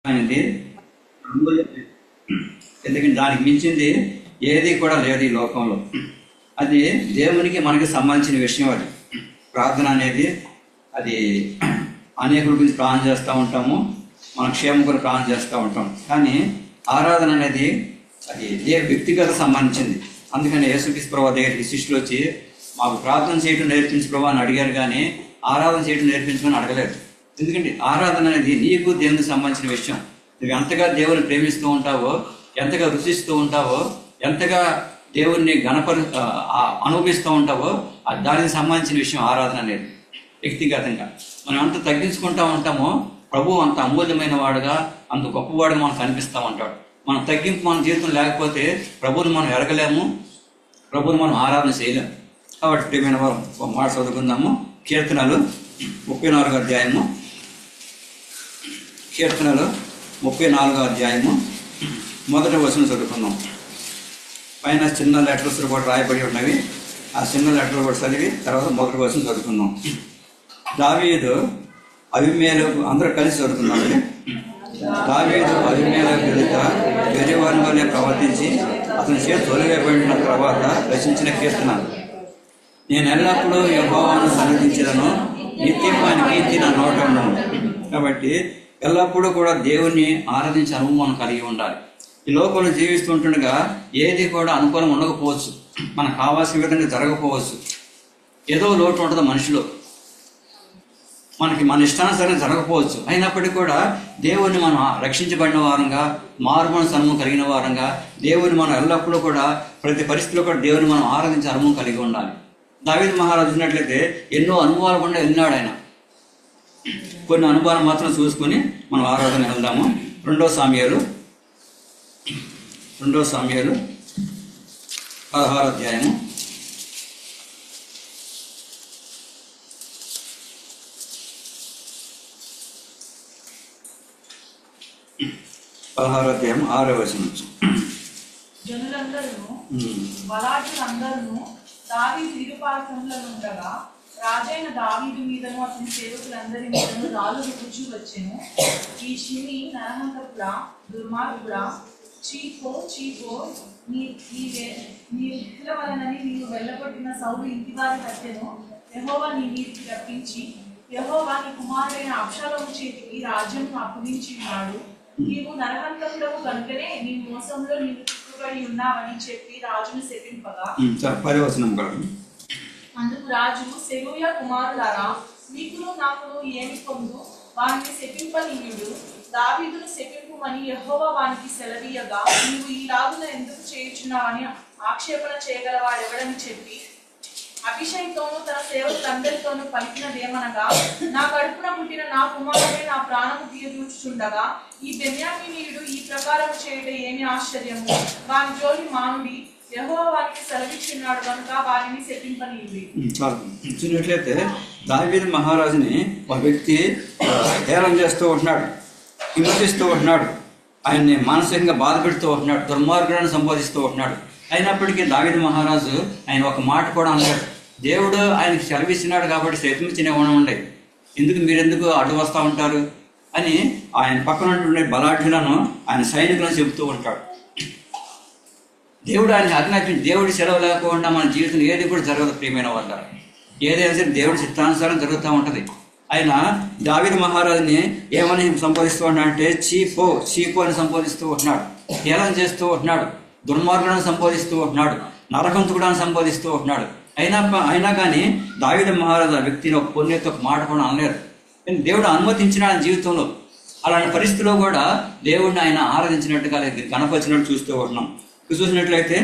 అనేది ఎందుకంటే దానికి మించింది ఏది కూడా లేదు ఈ లోకంలో. అది దేవునికి మనకి సంబంధించిన విషయం. అది ప్రార్థన అనేది అది అనేకుల గురించి ప్రార్థన చేస్తూ ఉంటాము, మన క్షేమం కూడా ప్రార్థన చేస్తూ ఉంటాం. కానీ ఆరాధన అనేది అది వ్యక్తిగత సంబంధించింది. అందుకని యేసుక్రీస్తు ప్రభువు దగ్గరికి శిష్యులు వచ్చి మాకు ప్రార్థన చేయడం నేర్పించు ప్రభువు అని అడిగారు, కానీ ఆరాధన చేయడం నేర్పించమని అడగలేదు. ఎందుకంటే ఆరాధన అనేది నీకు దేవునికి సంబంధించిన విషయం. నువ్వు ఎంతగా దేవుని ప్రేమిస్తూ ఉంటావో, ఎంతగా రుచిస్తూ ఉంటావో, ఎంతగా దేవుణ్ణి అనుభవిస్తూ ఉంటావో దానికి సంబంధించిన విషయం ఆరాధన అనేది. వ్యక్తిగతంగా మనం ఎంత తగ్గించుకుంటూ ఉంటామో ప్రభువు అంత అమూల్యమైన వాడుగా, అంత గొప్పవాడుగా మనకు కనిపిస్తూ ఉంటాడు. మన తగ్గింపు మన జీవితం లేకపోతే ప్రభువుని మనం ఎరగలేము, ప్రభువుని మనం ఆరాధన చేయలేము. కాబట్టి ప్రియమైన వారు ఒక మాట చదువుకుందాము. కీర్తనలు 34వ అధ్యాయము, కీర్తనలు 34వ అధ్యాయము మొదటి వచనం చదువుకుందాం. పైన చిన్న లెటర్స్ కూడా రాయబడి ఉన్నవి. ఆ చిన్న లెటర్లు కూడా చదివి తర్వాత మొదటి వచనం చదువుకుందాం. దావీదు అబీమెలెకు, అందరూ కలిసి చదువుకుందామండి. దావీదు అబీమెలెకు ఎదుట వెర్రివాని వలె ప్రవర్తించి అతని చేతి తొలగిపోయిన తర్వాత రచించిన కీర్తన. నేను ఎల్లప్పుడూ యెహోవాను సన్నిధించదను, నిత్యం ఆయన కీర్తి నా నోట ఉండను. కాబట్టి ఎల్లప్పుడూ కూడా దేవుణ్ణి ఆరాధించే అనుభవం మనం కలిగి ఉండాలి. ఈ లోకంలో జీవిస్తుంటుండగా ఏది కూడా అనుకూలం ఉండకపోవచ్చు, మనకు కావాల్సిన విధంగా జరగకపోవచ్చు, ఏదో లోటు ఉంటుంది మనిషిలో, మనకి మన ఇష్టానుసారం జరగకపోవచ్చు. అయినప్పటికీ కూడా దేవుణ్ణి మనం రక్షించబడిన వారంగా, మారుమనసు అనుభవం కలిగిన వారంగా, దేవుని మనం ఎల్లప్పుడూ కూడా ప్రతి పరిస్థితిలో కూడా దేవుని మనం ఆరాధించే అనుభవం కలిగి ఉండాలి. దావీదు మహారాజు ఉన్నట్లయితే ఎన్నో అనుభవాలు కూడా విన్నాడు ఆయన. కొన్ని అనుభవాలు మాత్రం చూసుకుని మనం ఆరాధన వెళ్దాము. 2 సామ్యుయేలు 16వ అధ్యాయము 16వ అధ్యాయం 6వ వచనం. జనులందరూ బలాఢ్యులందరూ దావీదు ఇరుపార్శ్వములలో ఉండగా రాజైన దావీదు మీదను అతని సేవకులందరి మీదను రాళ్ళు రుచి వచ్చెను. ఈ శిని నరహంతకుడా, దుర్మార్గుడా, చీపో నీ వలనని నీవు వెళ్ళగొట్టిన సౌలు ఇంటివారి హత్యను యెహోవా నీ మీదికి రప్పించి యెహోవా నీ కుమారుడైన అబ్షాలోము చేతికి రాజ్యం అప్పగించి ఉన్నాడు. నీవు నరహంతకుడవు కనుకనే నీ మోసంలో నీవు చిక్కుబడి ఉన్నావని చెప్పి రాజును శపింపగా, అందుకు రాజు, సెరూయా కుమారులారా, మీకును నాకును ఏమి పొందు, వారిని శపింపనీయుడు. దావీదును శపింపుమని యెహోవా వానికి సెలవీయగా, నీవు ఈ రాజున ఎందుకు చేయుచున్నావని ఆక్షేపణ చేయగలవాడెవడని చెప్పి అభిషేక్తోనూ తన సేవకులందరితోనూ పలికినదేమనగా, నా కడుపున పుట్టిన నా కుమారుడే నా ప్రాణము తీయదూచుచుండగా ఈ బెన్యామీనీయుడు ఈ ప్రకారం చేయట ఏమి ఆశ్చర్యము. వాని జోలి మానుడి, యెహోవా వారికి సెలవిచ్చున్నాడు కనుక వారిని శపింపనీయుడి. చూసినట్లయితే దావీదు మహారాజుని ఒక వ్యక్తి హేళన చేస్తూ ఉంటున్నాడు, హింసిస్తూ ఉంటున్నాడు, ఆయన్ని మానసికంగా బాధ పెడుతూ ఉంటున్నాడు, దుర్మార్గులను సంబోధిస్తూ ఉంటున్నాడు. అయినప్పటికీ దావీదు మహారాజు ఆయన ఒక మాట కూడా అనలేదు. దేవుడు ఆయనకి సెలవిచ్చినాడు కాబట్టి శపించిన ఉండే, మీరెందుకు అడ్డు వస్తూ ఉంటారు అని ఆయన పక్కన ఉండే బలాఢ్యులను, ఆయన సైనికులను చెబుతూ ఉంటాడు. దేవుడు ఆయన ఆజ్ఞాపించి, దేవుడి సెలవు లేకుండా మన జీవితం ఏది కూడా జరగదు. ప్రియమైన వాళ్ళ ఏదైనా సరే దేవుడి చిత్తానుసారం జరుగుతూ ఉంటుంది. ఆయన దావీదు మహారాజుని ఏమని సంబోధిస్తూ ఉన్నాడంటే చీపు అని సంబోధిస్తూ ఉంటున్నాడు, హేళన చేస్తూ ఉంటున్నాడు, దుర్మార్గులను సంబోధిస్తూ ఉంటున్నాడు, నరకంతుకుడాన్ని సంబోధిస్తూ ఉంటున్నాడు. అయినా కానీ దావీదు మహారాజు ఆ వ్యక్తిని ఒక పొన్నేతో ఒక మాట కూడా అనలేరు. దేవుడు అనుమతించిన ఆయన జీవితంలో అలాంటి పరిస్థితిలో కూడా దేవుడిని ఆయన ఆరాధించినట్టుగా గణపరిచినట్టు చూస్తూ ఉంటున్నాం. చూసినట్లయితే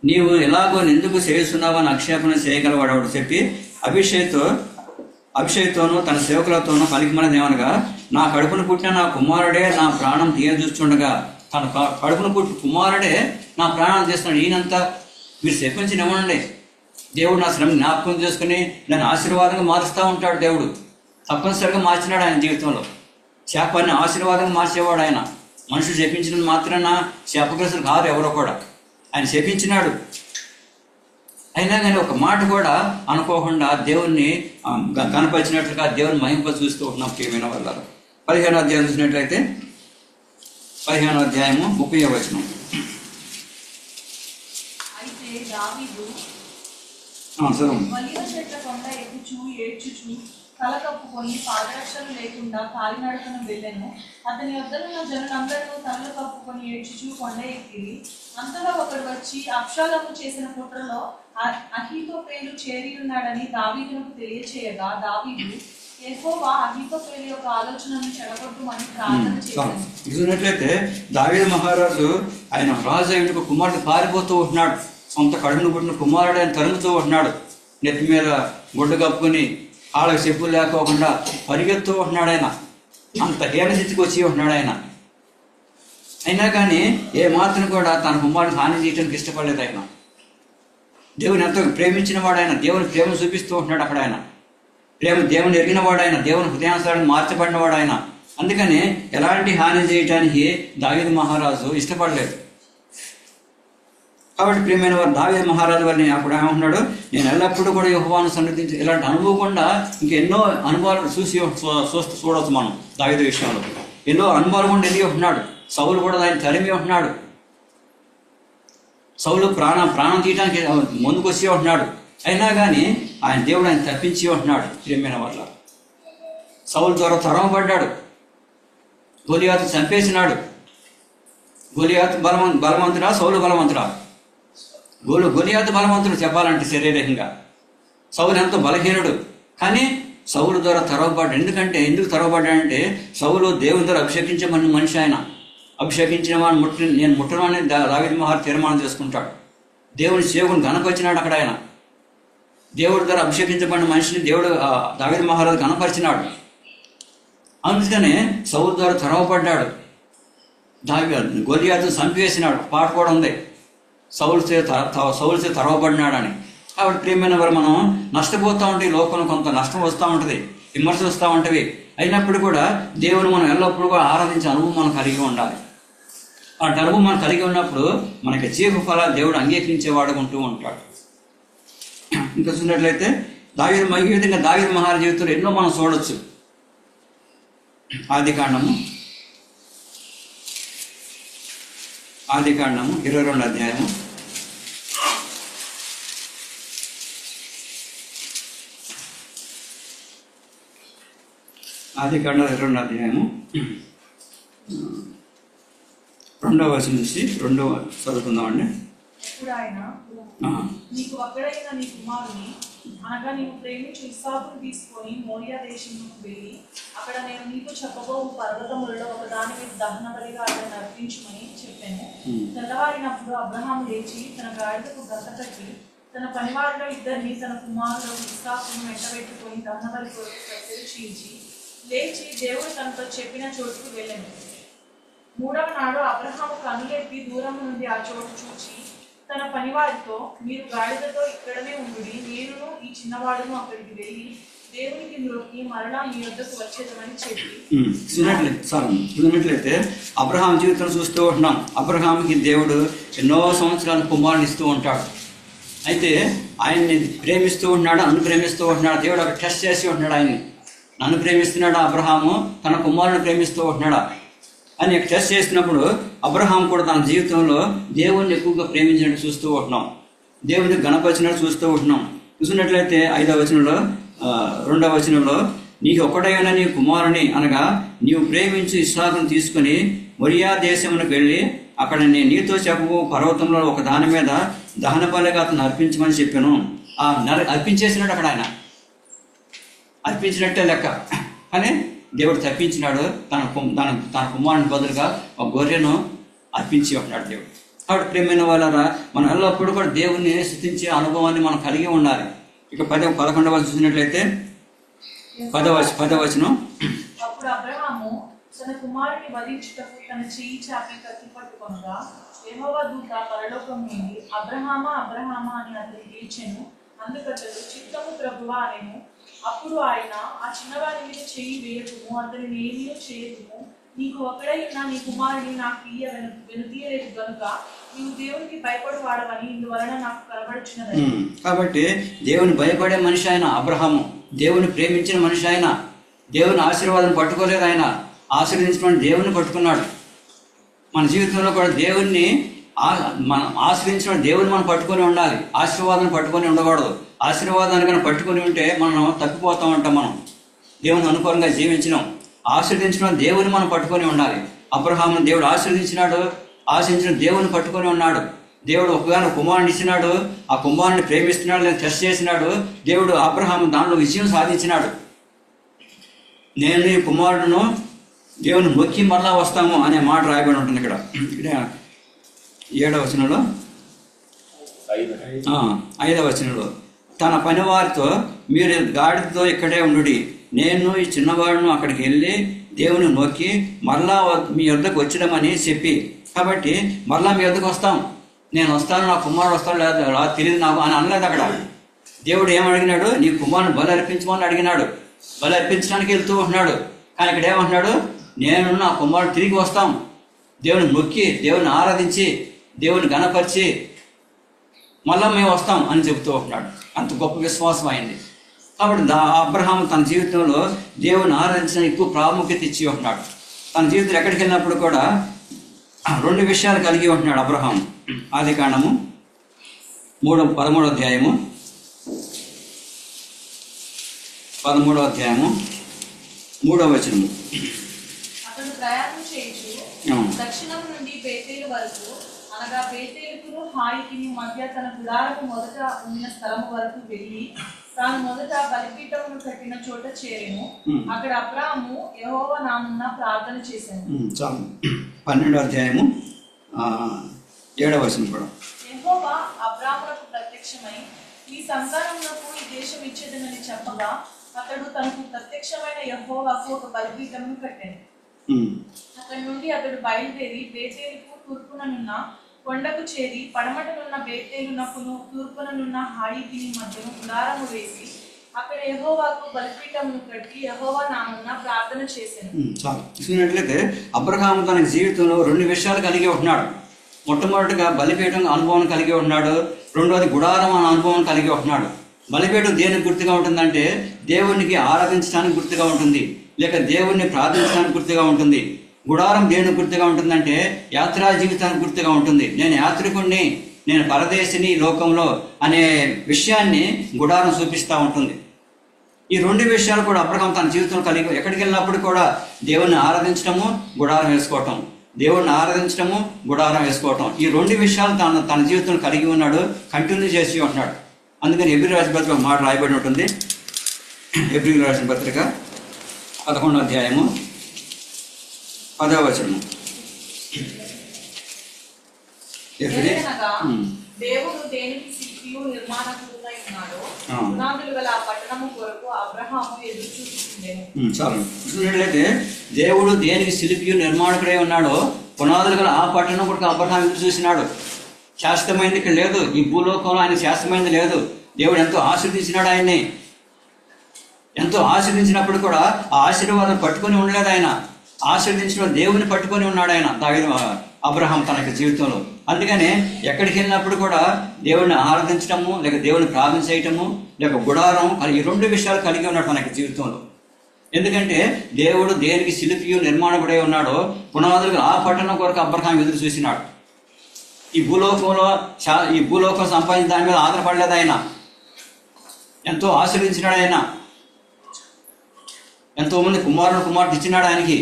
నీవు ఎలాగో ఎందుకు చేస్తున్నావని ఆక్షేపణ చేయగలవాడు చెప్పి అభిషేక్తోనూ తన సేవకులతోనూ పలికిమన్నది ఏమనగా, నా కడుపును పుట్టిన నా కుమారుడే నా ప్రాణం తీయచూస్తుండగా, తన కడుపును పుట్టిన కుమారుడే నా ప్రాణాలు చేస్తున్నాడు. ఈయనంతా మీరు శపించినవ్వండి. దేవుడు నా శ్రమ జ్ఞాపకం చేసుకుని దాన్ని ఆశీర్వాదంగా మారుస్తూ ఉంటాడు. దేవుడు తప్పనిసరిగా మార్చినాడు ఆయన జీవితంలో. శాపాన్ని ఆశీర్వాదంగా మార్చేవాడు ఆయన. మనుషులు శపించినది మాత్రాన శాపగ్రస్తులు కాదు ఎవరో కూడా, ఆయన శపించినాడు. అయినా కానీ ఒక మాట కూడా అనుకోకుండా దేవుణ్ణి కనపరిచినట్లుగా దేవుని మహింప చూస్తూ ఉన్నాం. ప్రియమైన వాళ్ళ 15వ అధ్యాయం చూసినట్లయితే 15వ అధ్యాయము 30వ వచనం. అయితే దావీదు చదువు. ఒలీవ చెట్ల కొండ ఎక్కుచూ ఏడ్చుచూ తల కప్పుకొని పాదరక్షలు లేకుండా కాలినడకన వెళ్ళెను. అతని వద్దనున్న జనులందరూ తలలు కప్పుకొని ఏడ్చుచూ కొండ ఎక్కిరి. అంతలో ఒకడు వచ్చి అబ్షాలోము చేసిన కుట్రలో అహీతోపేలు చేరి ఉన్నాడని దావీదునకు తెలియచేయగా దావీదు యెహోవా అహీతోపేలు యొక్క ఆలోచనను చెడగొట్టుమని ప్రార్థన చేశాను. చూసినట్లయితే దావీదు మహారాజు ఆయన రాజు అయిన కుమారుడు పారిపోతూ ఉంటున్నాడు. సొంత కడుపును పుట్టిన కుమారుడు ఆయన తరుముతూ ఉంటున్నాడు. నెత్తి మీద గుడ్డ కప్పుకొని వాళ్ళకి చెప్పులు లేకోకుండా పరిగెత్తూ ఉంటున్నాడు ఆయన. అంత హీనస్థితికి వచ్చి ఉంటున్నాడు ఆయన. అయినా కానీ ఏ మాత్రం కూడా తన కుమారుని హాని చేయడానికి ఇష్టపడలేదు ఆయన. దేవుని ఎంతో ప్రేమించిన వాడు ఆయన. దేవుని ప్రేమ చూపిస్తూ ఉంటున్నాడు అక్కడ ఆయన. దేవుని ఎరిగిన వాడు ఆయన. దేవుని హృదయానుసారాన్ని మార్చబడినవాడు ఆయన. అందుకని ఎలాంటి హాని చేయడానికి దావీదు మహారాజు ఇష్టపడలేదు. కాబట్టి ప్రియమైన వారు దావీదు మహారాజు వారిని అప్పుడు ఏమంటున్నాడు, నేను ఎల్లప్పుడూ కూడా యెహోవాను సన్నిధించి ఇలాంటి అనుభవకుండా ఇంకెన్నో అనుభవాలు చూడవచ్చు మనం. దావీదు విషయంలో ఎన్నో అనుభవాలు కూడా ఎదిగి ఉంటున్నాడు. సౌలు కూడా ఆయన తరిమి ఉంటున్నాడు. సౌలు ప్రాణం తీయడానికి ముందుకు వచ్చి ఉంటున్నాడు. అయినా కానీ ఆయన దేవుడు ఆయన తప్పించి ఉంటున్నాడు. ప్రియమైన వాళ్ళ సౌలు ద్వారా తరమబడ్డాడు. గొలియాతు చంపేసినాడు. గొలియాతు బలవంతుడా, సౌలు బలవంతుడా? గొలియాతు బలవంతుడు చెప్పాలంటే శరీరకంగా. సౌలు ఎంతో బలహీనుడు. కానీ సౌలు ద్వారా తరవబడ్డాడు. ఎందుకు తరవబడ్డాడంటే సౌలు దేవుని ద్వారా అభిషేకించమని మనిషి ఆయన. అభిషేకించిన వాడిని నేను ముట్టను అని దావీదు మహారాజు తీర్మానం చేసుకుంటాడు. దేవుని సేవకుని గణపరిచినాడు అక్కడ ఆయన. దేవుడి ద్వారా అభిషేకించబడిన మనిషిని దేవుడు దావీదు మహారాజు గణపరిచినాడు. అందుకనే సౌలు ద్వారా తరవబడ్డాడు. గొలియాతు చంపేసినాడు. పాట కూడా ఉంది, సౌలుచే తరవబడినాడని. కాబట్టి ప్రియమైన వారు మనం నష్టపోతూ ఉంటే లోకంలో కొంత నష్టం వస్తూ ఉంటుంది, విమర్శలు వస్తూ ఉంటవి. అయినప్పుడు కూడా దేవుని మనం ఎల్లప్పుడూ కూడా ఆరాధించే అనుభవం మనం కలిగి ఉండాలి. ఆ అనుభవం మనం కలిగి ఉన్నప్పుడు మనకి జీవ ఫలాలు దేవుడు అంగీకరించేవాడు ఉంటూ ఉంటాడు. ఇంకా చూసినట్లయితే ఈ విధంగా దావీదు మహారాజు జీవితంలో ఎన్నో మనం చూడవచ్చు. ఆదికాండము 22వ అధ్యాయము. ఆదికాండం 22వ అధ్యాయము 2వ వచనం నుంచి 2వ చదువుకుందామండి. ఎప్పుడు ఆయన నీకు ఒక్కడైన నీ కుమారుని అనగా నీవు ప్రేమించు ఇస్సాకును తీసుకొని మోరియా దేశంలోకి వెళ్ళి అక్కడ నేను నీకు చెప్పబోవు పర్వతములలో ఒక దాని మీద దహన బలిగా అతన్ని అర్పించమని చెప్పాను. తెల్లవారినప్పుడు అబ్రహాము లేచి తన గాడిదకు గంట కట్టి తన పనివారిలో ఇద్దరిని తన కుమారుడు ఇస్సాకును వెంటబెట్టుకొని దహన బలి కొరకు కట్టెలు చీల్చి లేచి దేవుడు తనతో చెప్పిన చోటుకు వెళ్ళాను. 3వ నాడు అబ్రహాము కనులెత్తి దూరం నుండి ఆ చోటు చూచి తన పనివారితో మీరు గాడిదతో ఇక్కడనే ఉండుడి, నేనును ఈ చిన్నవాడును అక్కడికి వెళ్ళి దేవునికి మ్రొక్కి మరలా మీ వద్దకు వచ్చేదమని చెప్పి చూసినట్లయితే అబ్రహాం జీవితం చూస్తూ ఉంటున్నాం. అబ్రహాంకి దేవుడు ఎన్నో సంవత్సరాలు కుమారుని ఇస్తూ ఉంటాడు. అయితే ఆయన్ని ప్రేమిస్తూ ఉంటున్నాడు, నన్ను ప్రేమిస్తూ ఉంటున్నాడు. దేవుడు అక్కడ టెస్ట్ చేసి ఉంటున్నాడు ఆయన్ని. నన్ను ప్రేమిస్తున్నాడు అబ్రహాము, తన కుమారుని ప్రేమిస్తూ ఉంటున్నాడా అని టెస్ట్ చేసినప్పుడు అబ్రహాం కూడా తన జీవితంలో దేవుణ్ణి ఎక్కువగా ప్రేమించినట్టు చూస్తూ ఉంటున్నాం. దేవుని గణపరిచినట్టు చూస్తూ ఉంటున్నాం. చూసినట్లయితే 5వ వచనంలో 2వ వచనంలో నీకు ఒక్కడైన నీ కుమారుని అనగా నీవు ప్రేమించి ఇస్సాకును తీసుకుని మొరియా దేశమునకు వెళ్ళి అక్కడ నేను నీతో చెప్పు పర్వతంలో ఒక దాని మీద దహన బలిగా అతను అర్పించమని చెప్పాను. అర్పించేసినాడు అక్కడ ఆయన. అర్పించినట్టే లెక్క. కానీ దేవుడు తప్పించినాడు. తన కుమారుని బదులుగా ఒక గొర్రెను అర్పించి ఉన్నాడు దేవుడు. కాబట్టి ప్రియమైన వాళ్ళరా మనం ఎల్లప్పుడూ కూడా దేవుణ్ణి స్తుతించే అనుభవాన్ని మనం కలిగి ఉండాలి. ఇక 11వ చూసినట్లయితే 10వ వచనం. అప్పుడు అబ్రహాము తన కుమారుని వధించుటకు తన చెయ్యి చాపి కత్తి పట్టుకొనగా యెహోవా దూత పరలోకం నుండి అబ్రహామా అబ్రహామా అని అతన్ని పిలిచెను. అందుకతడు చిత్తము ప్రభువా అనెను. అప్పుడు ఆయన ఆ చిన్నవాడి మీద చెయ్యి వేయకుము, అతనిని ఏమీ చేయకుము, నీకు ఒక్కడైనా నీ కుమారుని నాకు వెనుతీయలేదు గనుక నీవు దేవునికి భయపడు వాడవని ఇందువలన నాకు కనబడుచున్నది. కాబట్టి దేవుని భయపడే మనిషి ఆయన అబ్రహాము. దేవుని ప్రేమించిన మనిషి ఆయన. దేవుని ఆశీర్వాదం పట్టుకోలేదు ఆయన. ఆశ్రయించిన దేవుని పట్టుకున్నాడు. మన జీవితంలో కూడా దేవుణ్ణి మనం ఆశ్రయించిన దేవుని మనం పట్టుకొని ఉండాలి. ఆశీర్వాదాన్ని పట్టుకొని ఉండకూడదు. ఆశీర్వాదాన్ని కనుక పట్టుకొని ఉంటే మనం తప్పిపోతూ ఉంటాం. మనం దేవుని అనుకూలంగా జీవించినాం. ఆశ్రయించిన దేవుని మనం పట్టుకొని ఉండాలి. అబ్రహామును దేవుడు ఆశ్రయించిన దేవుని పట్టుకొని ఉన్నాడు. దేవుడు ఒకగానో కుమారుని ఇచ్చినాడు. ఆ కుమారుని ప్రేమిస్తున్నాడు, లేదా టెస్ట్ చేసినాడు. దేవుడు అబ్రహాము దానిలో విజయం సాధించినాడు. నేను ఈ కుమారుడును దేవుని మొక్కి మరలా వస్తాము అనే మాట రాయబడి ఉంటుంది. ఇక్కడ 7వ వచనంలో 5వ వచనంలో తన పనివారితో మీరు గాడిదతో ఇక్కడే ఉండుడి, నేను ఈ చిన్నవాడును అక్కడికి వెళ్ళి దేవుని మొక్కి మరలా మీ యొద్దకు వచ్చినామని చెప్పి, కాబట్టి మరలా మీ యొద్దకు వస్తాం, నేను వస్తాను, నా కుమారుడు వస్తాను లేదా తెలియదు నాకు అని అనలేదు. అక్కడ దేవుడు ఏమడిగినాడు? నీ కుమారుని బలి అర్పించమని అడిగినాడు. బలి అర్పించడానికి వెళ్తూ ఉంటున్నాడు. కానీ ఇక్కడ ఏమంటున్నాడు? నేను నా కుమారుడు తిరిగి వస్తాం, దేవుని మొక్కి దేవుని ఆరాధించి దేవుని గణపరిచి మళ్ళా మేము వస్తాం అని చెబుతూ ఉంటున్నాడు. అంత గొప్ప విశ్వాసం అయింది. కాబట్టి అబ్రహాము తన జీవితంలో దేవుని ఆరాధించడానికి ఎక్కువ ప్రాముఖ్యత ఇచ్చి ఉంటున్నాడు. తన జీవితంలో ఎక్కడికి వెళ్ళినప్పుడు కూడా 2 విషయాలు కలిగి ఉంటున్నాడు అబ్రహాం. ఆదికాండము 13వ అధ్యాయము 3వ వచనము. అతడు ప్రయాణం చేయుచు దక్షిణం నుండి బేతేలు వరకు, అనగా బేతేలుకును హాయికిని మధ్య తన గుడారము మొదట ఉన్న స్థలము వరకు వెళ్ళి తాను మొదట బలిపీఠమును కట్టిన చోట చేరెను. అక్కడ అబ్రాము యెహోవా నామమున ప్రార్థన చేశాను. 12వ అధ్యాయము 7వ వచనం కూడా. యెహోవా అబ్రామునకు ప్రత్యక్షమై ఈ సంతానమునకు ఈ దేశం ఇచ్చేదనని చెప్పగా అతడు తనకు ప్రత్యక్షమైన యెహోవాకు ఒక బలిపీఠమును కట్టాడు. అక్కడి నుండి అతడు బయలుదేరి బేతేలుకు తూర్పుననున్న కొండకు చేరి పడమటనున్న బేతేలునకును తూర్పుననున్న హాయికిని మధ్యను గుడారము వేసి అక్కడ యెహోవాకు బలిపీఠమును కట్టి యెహోవా నామమున ప్రార్థన చేశాను. చాలు చూసినట్లయితే అబ్రహాము తన జీవితంలో 2 విషయాలు కలిగి ఉంటున్నాడు. మొట్టమొదటిగా బలిపీఠం అనుభవం కలిగి ఉంటున్నాడు. రెండోది గుడారం అనే అనుభవం కలిగి ఉంటున్నాడు. బలిపీఠం దేనికి గుర్తుగా ఉంటుందంటే దేవునికి ఆరాధించడానికి గుర్తుగా ఉంటుంది, లేక దేవుణ్ణి ప్రార్థించడానికి గుర్తుగా ఉంటుంది. గుడారం దేనికి గుర్తుగా ఉంటుందంటే యాత్రా జీవితానికి గుర్తుగా ఉంటుంది. నేను యాత్రికుణ్ణి, నేను పరదేశిని లోకంలో అనే విషయాన్ని గుడారం చూపిస్తూ ఉంటుంది. ఈ 2 విషయాలు కూడా అబ్రహాం తన జీవితంలో కలిగి ఎక్కడికి వెళ్ళినప్పుడు కూడా దేవుణ్ణి ఆరాధించడము, గుడారం వేసుకోవటం, దేవుణ్ణి ఆరాధించడము, గుడారం వేసుకోవటం, ఈ 2 విషయాలు తన జీవితంలో కలిగి ఉన్నాడు, కంటిన్యూ చేసి ఉంటున్నాడు. అందుకని హెబ్రీ రాసిన పత్రిక ఒక మాట రాయబడి ఉంటుంది. హెబ్రీ రాసిన పత్రిక 11వ అధ్యాయము 10వ వచనము. దేవుడు దేనికి శిల్పియు నిర్మాణకుడునై ఉన్నాడో పునాదులు గల ఆ పట్టణము కొరకు అబ్రహాము ఎదురు చూస్తుండెను. చాలు చూసినట్లయితే దేవుడు దేనికి శిల్పియు నిర్మాణకుడై ఉన్నాడో పునాదులు గల ఆ పట్టణం కొరకు అబ్రహాం ఎదురు చూసినాడు. శాశ్వతమైనది ఇక్కడ లేదు. ఈ భూలోకంలో ఆయన శాశ్వతమైనది లేదు. దేవుడు ఎంతో ఆశీర్వదించినాడు. ఆయన్ని ఎంతో ఆశీర్వదించినప్పుడు కూడా ఆ ఆశీర్వాదం పట్టుకొని ఉండలేదు. ఆయన ఆశీర్వదించిన దేవుని పట్టుకొని ఉన్నాడు ఆయన అబ్రహాం తన జీవితంలో. అందుకనే ఎక్కడికి వెళ్ళినప్పుడు కూడా దేవుడిని ఆరాధించడము, లేక దేవుని ప్రార్థన చేయటము, లేక గుడారం, ఈ 2 విషయాలు కలిగి ఉన్నాడు తన జీవితంలో. ఎందుకంటే దేవుడు దేనికి శిల్పియు నిర్మాణకుడై ఉన్నాడో పునాదులు ఆ పట్టణం కొరకు అబ్రహాం ఎదురు చూసినాడు. ఈ భూలోకం సంపాదించిన దాని మీద ఆధారపడలేదు. ఆయన ఎంతో ఆశీర్వదించినాడు. ఆయన ఎంతోమంది కుమారుడు ఇచ్చినాడు ఆయనకి.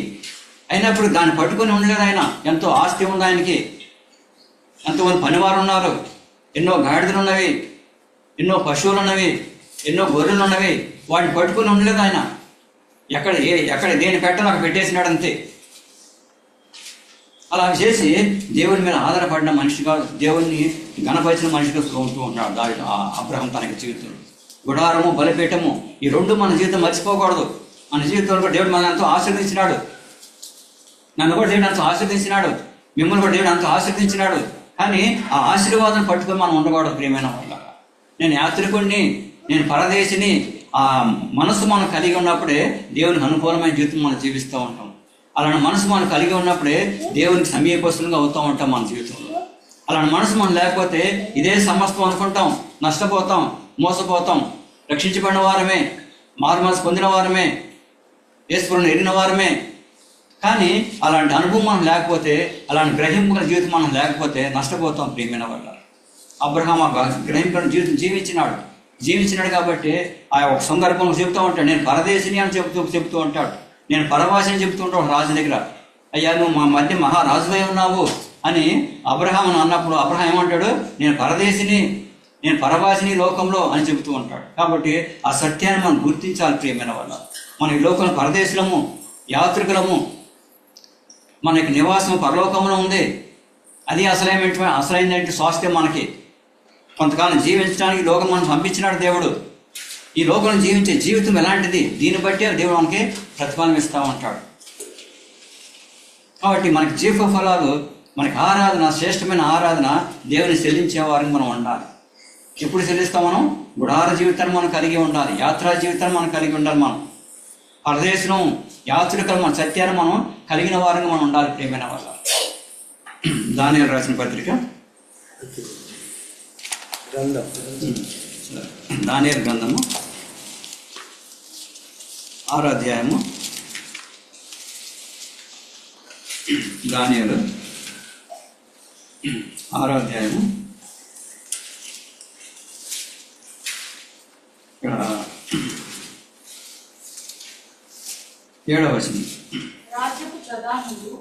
అయినప్పుడు దాన్ని పట్టుకొని ఉండలేదు. ఆయన ఎంతో ఆస్తి ఉంది ఆయనకి, ఎంతోమంది పనివారు ఉన్నారు, ఎన్నో గాడిదలు ఉన్నవి, ఎన్నో పశువులు ఉన్నవి, ఎన్నో గొర్రెలు ఉన్నవి. వాటిని పట్టుకొని ఉండలేదు ఆయన. ఎక్కడ దేని పెట్టాలో అక్కడ పెట్టేసినాడు అంతే. అలా చేసి దేవుని మీద ఆధారపడిన మనిషిగా, దేవుణ్ణి గణపరిచిన మనిషిగా ఉంటూ ఉన్నాడు అబ్రహాం తనకి జీవితంలో. గుడారము, బలిపీఠము, ఈ 2 మన జీవితం మర్చిపోకూడదు. మన జీవితంలో కూడా దేవుడు మన ఎంతో ఆశీర్వదించినాడు. నన్ను కూడా దేవుడు ఎంతో ఆశీర్వదించినాడు, మిమ్మల్ని కూడా దేవుడు ఎంతో ఆశీర్వదించినాడు. కానీ ఆ ఆశీర్వాదం పట్టుకొని మనం ఉండకూడదు. ప్రియమైన వాళ్ళ, నేను యాత్రికుడిని, నేను పరదేశిని, ఆ మనసు మనం కలిగి ఉన్నప్పుడే దేవునికి అనుకూలమైన జీవితం మనం జీవిస్తూ ఉంటాం. అలాంటి మనసు మనం కలిగి ఉన్నప్పుడే దేవునికి సమీపస్తులుగా అవుతూ ఉంటాం మన జీవితంలో. అలాంటి మనసు మనం లేకపోతే ఇదే సమస్తం అనుకుంటాం, నష్టపోతాం, మోసపోతాం. రక్షించబడిన వారమే, మారు మనసు పొందిన వారమే, యేసుని ఎరిగిన వారమే, కానీ అలాంటి అనుభవం మనం లేకపోతే, అలాంటి గ్రహింపుల జీవితం మనం లేకపోతే నష్టపోతాం ప్రియమైన వల్ల. అబ్రహాం ఆ గ్రహింపుల జీవితం జీవించినాడు కాబట్టి ఆ ఒక సందర్భంలో చెబుతూ ఉంటాడు, నేను పరదేశిని అని చెబుతూ ఉంటాడు, నేను పరవాసిని చెబుతూ ఉంటాడు రాజు దగ్గర. అయ్యా నువ్వు మా మధ్య మహారాజువై ఉన్నావు అని అబ్రహాం అన్నప్పుడు అబ్రహాం ఏమంటాడు, నేను పరదేశిని, నేను పరవాసిని లోకంలో అని చెబుతూ ఉంటాడు. కాబట్టి ఆ సత్యాన్ని మనం గుర్తించాలి ప్రియమైన వల్ల. మన ఈ లోకంలో పరదేశులము, యాత్రికులము, మనకి నివాసం పరలోకంలో ఉంది. అది అసలైనటువంటి స్వాస్థ్యం. మనకి కొంతకాలం జీవించడానికి లోకం మనం పంపించినాడు దేవుడు. ఈ లోకంలో జీవించే జీవితం ఎలాంటిది, దీన్ని బట్టి దేవుడు మనకి ప్రతిఫలం ఇస్తూ ఉంటాడు. కాబట్టి మనకి జీవ ఫలాలు, మనకి ఆరాధన, శ్రేష్టమైన ఆరాధన దేవుని చెల్లించే వారిని మనం ఉండాలి. ఎప్పుడు చెల్లిస్తాం? మనం గుడార జీవితాన్ని మనం కలిగి ఉండాలి, యాత్రా జీవితాన్ని మనం కలిగి ఉండాలి. మనం పరదేశం యాత్రికులు, మన సత్యాన్ని మనం కలిగిన వారంగా మనం ఉండాలి ప్రియమైన వల్ల. దానియేలు రాసిన పత్రిక దానియేలు గ్రంథము 6వ అధ్యాయము. దానియేలు 6వ అధ్యాయము 7వ వచనం. రాజ్యపు ప్రధానులు,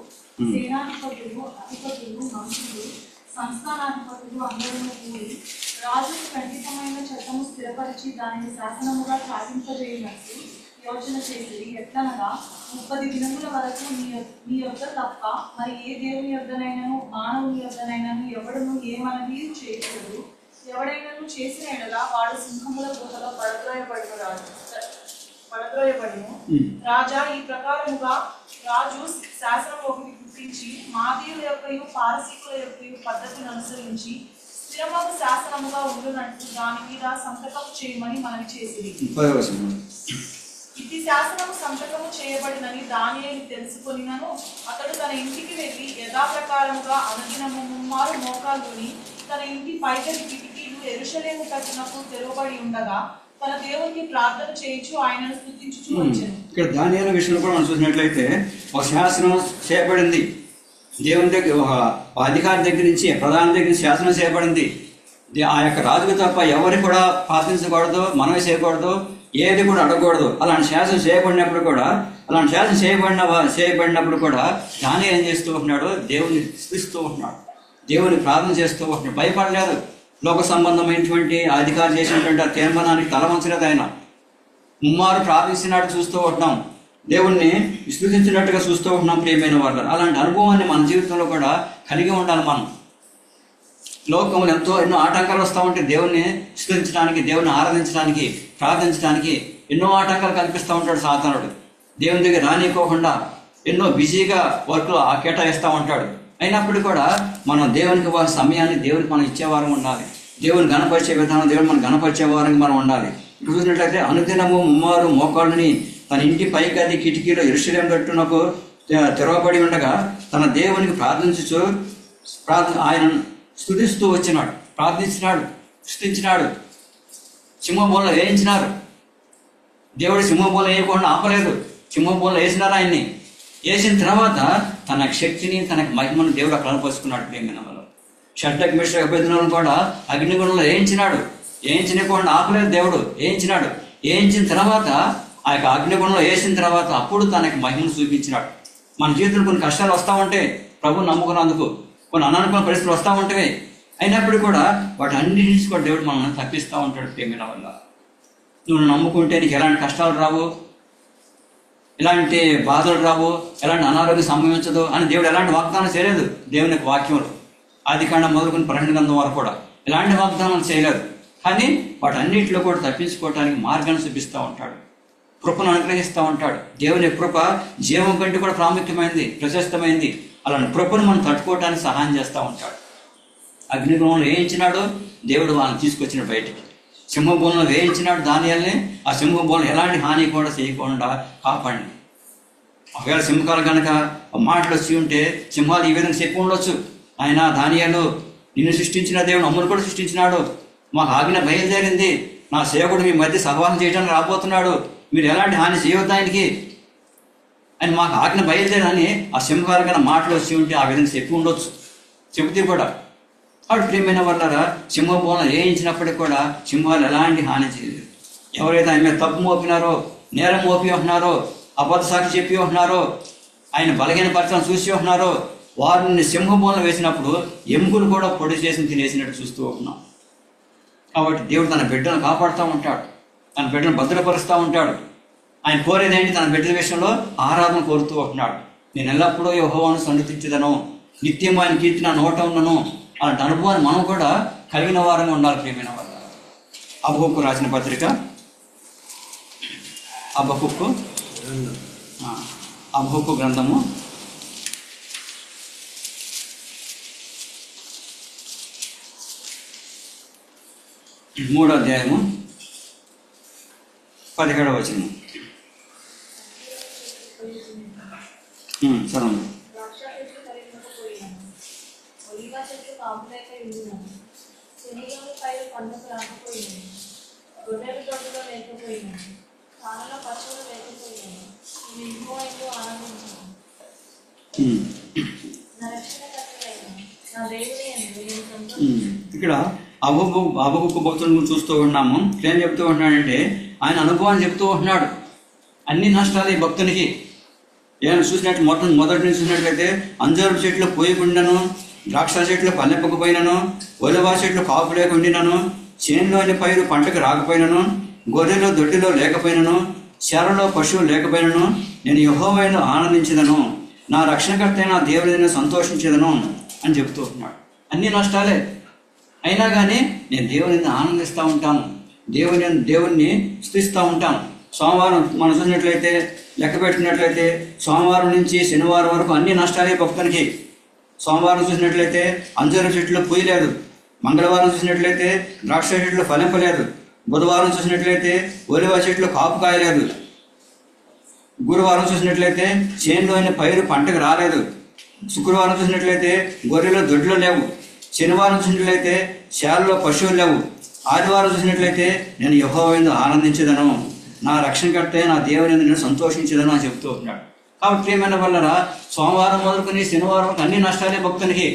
సేనాధిపతులు, అధిపతులు, మంత్రులు, సంస్థానాధిపతులు అందరూ కూడి రాజుకు ఖండితమైన చట్టము స్థిరపరిచి దానిని శాసనముగా సాధింపజేయనట్టు యోచన చేసి, ఎట్లనగా 30 దినముల వరకు నీ యొద్ద తప్ప మరి ఏ దేవుని యొద్దనైనను మానవుని యొద్దనైనను ఎవడును ఏమనది చేయకూడదు. ఎవడైనను చేసిన ఎడలా వాడు సింహముల గుహలో పడద్రోయబడును. రాజా ఈ ప్రకారముగా రాజు శాసనం ఒకటి గుర్తించి మాదీయుల యొక్కయు పారసీకుల యొక్కయు పద్ధతిని అనుసరించి స్థిరమగు శాసనముగా ఉండునట్టు దాని మీద సంతకం చేయమని మనవి చేసింది. ఇది శాసనము సంతకము చేయబడినని దానియేలు తెలుసుకొనినను అతడు తన ఇంటికి వెళ్ళి యథాప్రకారముగా అనుదినము 3 మారు మోకాలుని తన ఇంటి పైగది కిటికీలు యెరూషలేము తట్టునకు తెరవబడి ఉండగా తన దేవునికి ప్రార్థన చేయించు ఆయనను స్తుతించుచు వచ్చెను. ఇక్కడ దానియేలు విషయంలో కూడా మనం చూసినట్లయితే ఒక శాసనం చేయబడింది. దేవుని దగ్గర, ఒక అధికారి దగ్గర నుంచి, ప్రధాని దగ్గర నుంచి శాసనం చేయబడింది. ఆ యొక్క రాజుకు తప్ప ఎవరు కూడా ప్రార్థించకూడదు, మనవి చేయకూడదు, ఏది కూడా అడగకూడదు. అలాంటి శాసనం చేయబడినప్పుడు కూడా దానియేలు ఏం చేస్తూ ఉంటున్నాడు? దేవుని స్తుతిస్తూ ఉంటున్నాడు, దేవుని ప్రార్థన చేస్తూ ఉంటున్నాడు. భయపడలేదు. లోక సంబంధమైనటువంటి అధికారి చేసినటువంటి ఆ తీర్మానానికి తలవంచలేదు. ఆయన 3 మారు ప్రార్థించినట్టు చూస్తూ ఉంటున్నాం, దేవుణ్ణి విశ్వసించినట్టుగా చూస్తూ ఉంటున్నాం ప్రియమైన వాళ్ళు. అలాంటి అనుభవాన్ని మన జీవితంలో కూడా కలిగి ఉండాలి. మనం లోకంలో ఎన్నో ఆటంకాలు వస్తూ ఉంటాయి. దేవుణ్ణి విశ్వసించడానికి, దేవుని ఆరాధించడానికి, ప్రార్థించడానికి ఎన్నో ఆటంకాలు కల్పిస్తూ ఉంటాడు సాతానుడు. దేవుని దగ్గర రానికోకుండా ఎన్నో బిజీగా వర్క్లు కేటాయిస్తూ ఉంటాడు. అయినప్పుడు కూడా మనం దేవునికి వారి సమయాన్ని దేవునికి మనం ఇచ్చేవారం ఉండాలి. దేవుని గణపరిచే విధానం దేవుడు మనం గణపరిచే వారంగా మనం ఉండాలి. ఇప్పుడు చూసినట్లయితే అనుదినము 3 మారు మోకాళ్ళని తన ఇంటి పైగది కిటికీలో యెరూషలేము తట్టునకు తెరవబడి ఉండగా తన దేవునికి ప్రార్థించుచు ఆయన స్తుతిస్తూ వచ్చినాడు, ప్రార్థించినాడు, స్తుతించినాడు. సింహబోన్లో వేయించినారు. దేవుడు సింహబోన్లో వేయకుండా ఆపలేదు, సింహబోన్లో వేసినారు. ఆయన్ని వేసిన తర్వాత తన శక్తిని, తన మహిమను దేవుడు అక్కడ కనపరుచుకున్నాడు ప్రియమైన వాళ్ళు. షడ్రక్ మేషక్ అబేద్నెగోను కూడా అగ్నిగుండంలో వేయించినాడు. వేయించకుండా ఆపలేదు దేవుడు, వేయించినాడు. వేయించిన తర్వాత ఆ యొక్క అగ్నిగుండంలో వేసిన తర్వాత అప్పుడు తనకి మహిమను చూపించినాడు. మన జీవితంలో కొన్ని కష్టాలు వస్తూ ఉంటే ప్రభువు నమ్ముకున్నందుకు కొన్ని అనానుకూల పరిస్థితులు వస్తూ ఉంటాయి. అయినప్పుడు కూడా వాటి అన్నిటి నుంచి కూడా దేవుడు మనల్ని తప్పిస్తూ ఉంటాడు ప్రేమిన వల్ల. నువ్వు నమ్ముకుంటే నీకు ఎలాంటి కష్టాలు రావు, ఎలాంటి బాధలు రావు, ఎలాంటి అనారోగ్యం సంభవించదు అని దేవుడు ఎలాంటి వాగ్దానం చేయలేదు. దేవుని యొక్క వాక్యంలో ఆదికాండం మొదలుకొని ప్రకటన గ్రంథం వరకు కూడా ఎలాంటి వాగ్దానం చేయలేదు. కానీ వాటన్నిటిలో కూడా తప్పించుకోవటానికి మార్గాన్ని చూపిస్తూ ఉంటాడు, కృపను అనుగ్రహిస్తూ ఉంటాడు. దేవుని కృప జీవం కంటే కూడా ప్రాముఖ్యమైనది, ప్రశస్తమైంది. అలాంటి కృపను మనం తట్టుకోవడానికి సహాయం చేస్తూ ఉంటాడు. అగ్నిగుణంలో వేయించినాడు దేవుడు, వాళ్ళని తీసుకొచ్చిన బయటికి. సింహభూమిలో వేయించినాడు దానియేలుని. ఆ సింహభూమిలో ఎలాంటి హాని కూడా చేయకుండా కాపాడి. ఒకవేళ సింహాలు కనుక మాటలు వచ్చి ఉంటే సింహాలు ఈ విధంగా చెప్పి ఉండొచ్చు, ఆయన దానియేలు నిన్ను సృష్టించిన దేవుడు అమ్మును కూడా సృష్టించినాడు, మాకు ఆజ్ఞ బయలుదేరింది, నా సేవకుడు మీ మధ్య సహవాసం చేయడానికి రాబోతున్నాడు, మీరు ఎలాంటి హాని చేయవద్దు ఆయనకి అని మాకు ఆజ్ఞ బయలుదేరని ఆ సింహాల కన్నా మాటలు వచ్చి ఉంటే ఆ విధంగా చెప్పి ఉండొచ్చు, చెబితే కూడా. వాడు ప్రియమైన వాళ్ళరా, సింహబోనం వేయించినప్పటికీ కూడా సింహాలు ఎలాంటి హాని చేయలేదు. ఎవరైతే ఆయన మీద తప్పు మోపినారో, నేరం మోపి ఉంటున్నారో, అబద్ధ సాక్షి చెప్పి ఉంటున్నారో, ఆయన బలహీన పరిచయం చూసి ఉంటున్నారో, వారిని సింహబోనం వేసినప్పుడు ఎముకలు కూడా పొడి చేసి తినేసినట్టు చూస్తూ ఉంటున్నాం. కాబట్టి దేవుడు తన బిడ్డను కాపాడుతూ ఉంటాడు, తన బిడ్డను భద్రపరుస్తూ ఉంటాడు. ఆయన కోరేదేంటి? తన బిడ్డల విషయంలో ఆరాధన కోరుతూ ఉంటున్నాడు. నేను ఎల్లప్పుడూ యెహోవాను సన్నిధించదను, నిత్యం ఆయన కీర్తి నా నోట ఉన్నను అలాంటి అనుభవాన్ని మనం కూడా కలిగిన వారంగా ఉండాలి. ప్రియమైన వారు, హబక్కూకు రాసిన పత్రిక, హబక్కూకు గ్రంథము 3వ అధ్యాయము 17వ వచనం. చదవండి. ఇక్కడ హబక్కూకు భక్తులను చూస్తూ ఉన్నాము. ఏం చెప్తూ ఉంటున్నాడంటే ఆయన అనుభవాన్ని చెప్తూ ఉంటున్నాడు. అన్ని నష్టాలు ఈ భక్తునికి. ఏమైనా చూసినట్టు మొదటి నుంచి చూసినట్లయితే అంజూరపు చెట్లు పోయకుండాను, ద్రాక్ష చెట్లు పల్లెప్పకపోయినను, ఒలివ చెట్లు కాపు లేకుండాను, చేనులోని పైరు పంటకు రాకపోయినను, గొర్రెలు దొడ్డిలో లేకపోయినను, చెరలో పశువులు లేకపోయినను, నేను యెహోవాను ఆనందించదను, నా రక్షణకర్త నా దేవుడిని సంతోషించదను అని చెప్తూ ఉంటున్నాడు. అన్ని నష్టాలే అయినా కానీ నేను దేవుడిని ఆనందిస్తూ ఉంటాను, దేవుణ్ణి స్తుతిస్తూ ఉంటాను. సోమవారం మనం చూసినట్లయితే, లెక్క పెట్టినట్లయితే సోమవారం నుంచి శనివారం వరకు అన్ని నష్టాలే భక్తునికి. సోమవారం చూసినట్లయితే అంజూరపు చెట్లు పూయలేదు, మంగళవారం చూసినట్లయితే ద్రాక్ష చెట్లు ఫలింపలేదు, బుధవారం చూసినట్లయితే ఒలివ చెట్లు కాపు కాయలేదు, గురువారం చూసినట్లయితే చేనులోని పైరు పంటకు రాలేదు, శుక్రవారం చూసినట్లయితే గొర్రెలు దొడ్లు లేవు, శనివారం చూసినట్లయితే శాలలో పశువులు లేవు, ఆదివారం చూసినట్లయితే నేను యెహోవాను ఆనందించదను, నా రక్షణకర్తే నా దేవుని నేను సంతోషించదను అని చెప్తూ ఉన్నాడు. కాబట్టి ఏమైనా వల్ల సోమవారం మొదలుకొని శనివారం అన్ని నష్టాలే భక్తునికి.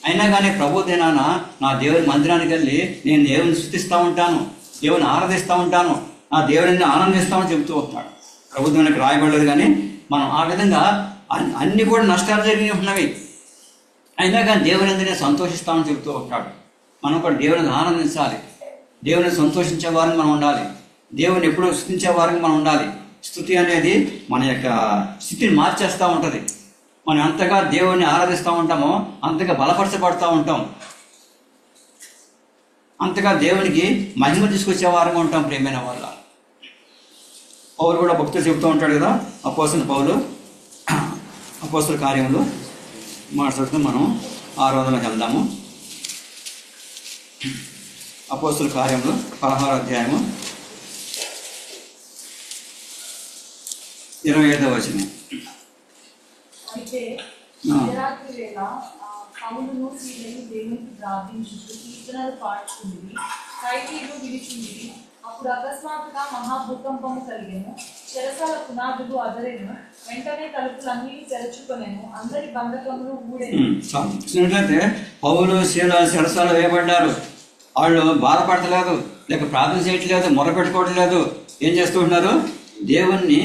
అయినా కానీ ప్రభు దినాన నా దేవుని మందిరానికి వెళ్ళి నేను దేవుని స్తుతిస్తూ ఉంటాను, దేవుని ఆరాధిస్తూ ఉంటాను, నా దేవుడిని ఆనందిస్తామని చెబుతూ ఉంటున్నాడు. ప్రభు దినానికి రాయబడలేదు కానీ మనం ఆ విధంగా అన్ని కూడా నష్టాలు జరిగి ఉన్నవి. అయినా కానీ దేవుని నేను సంతోషిస్తామని చెబుతూ ఉంటాడు. మనం కూడా దేవుని ఆనందించాలి, దేవుని సంతోషించే వారిని మనం ఉండాలి, దేవుని ఎప్పుడూ స్తుతించే వారికి మనం ఉండాలి. స్తుతి అనేది మన యొక్క స్థితిని మార్చేస్తూ ఉంటుంది. మనం ఎంతగా దేవుణ్ణి ఆరాధిస్తూ ఉంటామో అంతగా బలపరచబడుతూ ఉంటాం, అంతగా దేవునికి మహిమ తీసుకొచ్చే వారంగా ఉంటాం. ప్రియమైన వాళ్ళ పౌలు కూడా భక్తులు చెబుతూ ఉంటాడు కదా, అపోస్తలుడైన పౌలు అపోస్తల కార్యములు మాట్లాడుతూ మనం 600కి వెళ్దాము. అపోస్తల కార్యములు 16వ అధ్యాయము 25వ వచనం. అయితే మధ్యరాత్రి వేళ పౌలును సీలను దేవునికి ప్రార్థించుచు కీర్తనలు పాడుచుండిరి, ఖైదీలు విడిచుండిరి. అప్పుడు అకస్మాత్తుగా మహాభూకంపము కలిగెను, చెరసాల పునాదులు అదరెను, వెంటనే తలుపులన్నీ తెరచుకొనెను, అందరి బంధకములు ఊడెను. చూసినట్లయితే పౌలు శీల చెరసాల వేయబడ్డారు. వాళ్ళు బాధపడతలేదు, లేక ప్రార్థన చేయట్లేదు, మొరపెట్టుకోవట్లేదు. ఏం చేస్తూ ఉంటున్నారు? దేవుణ్ణి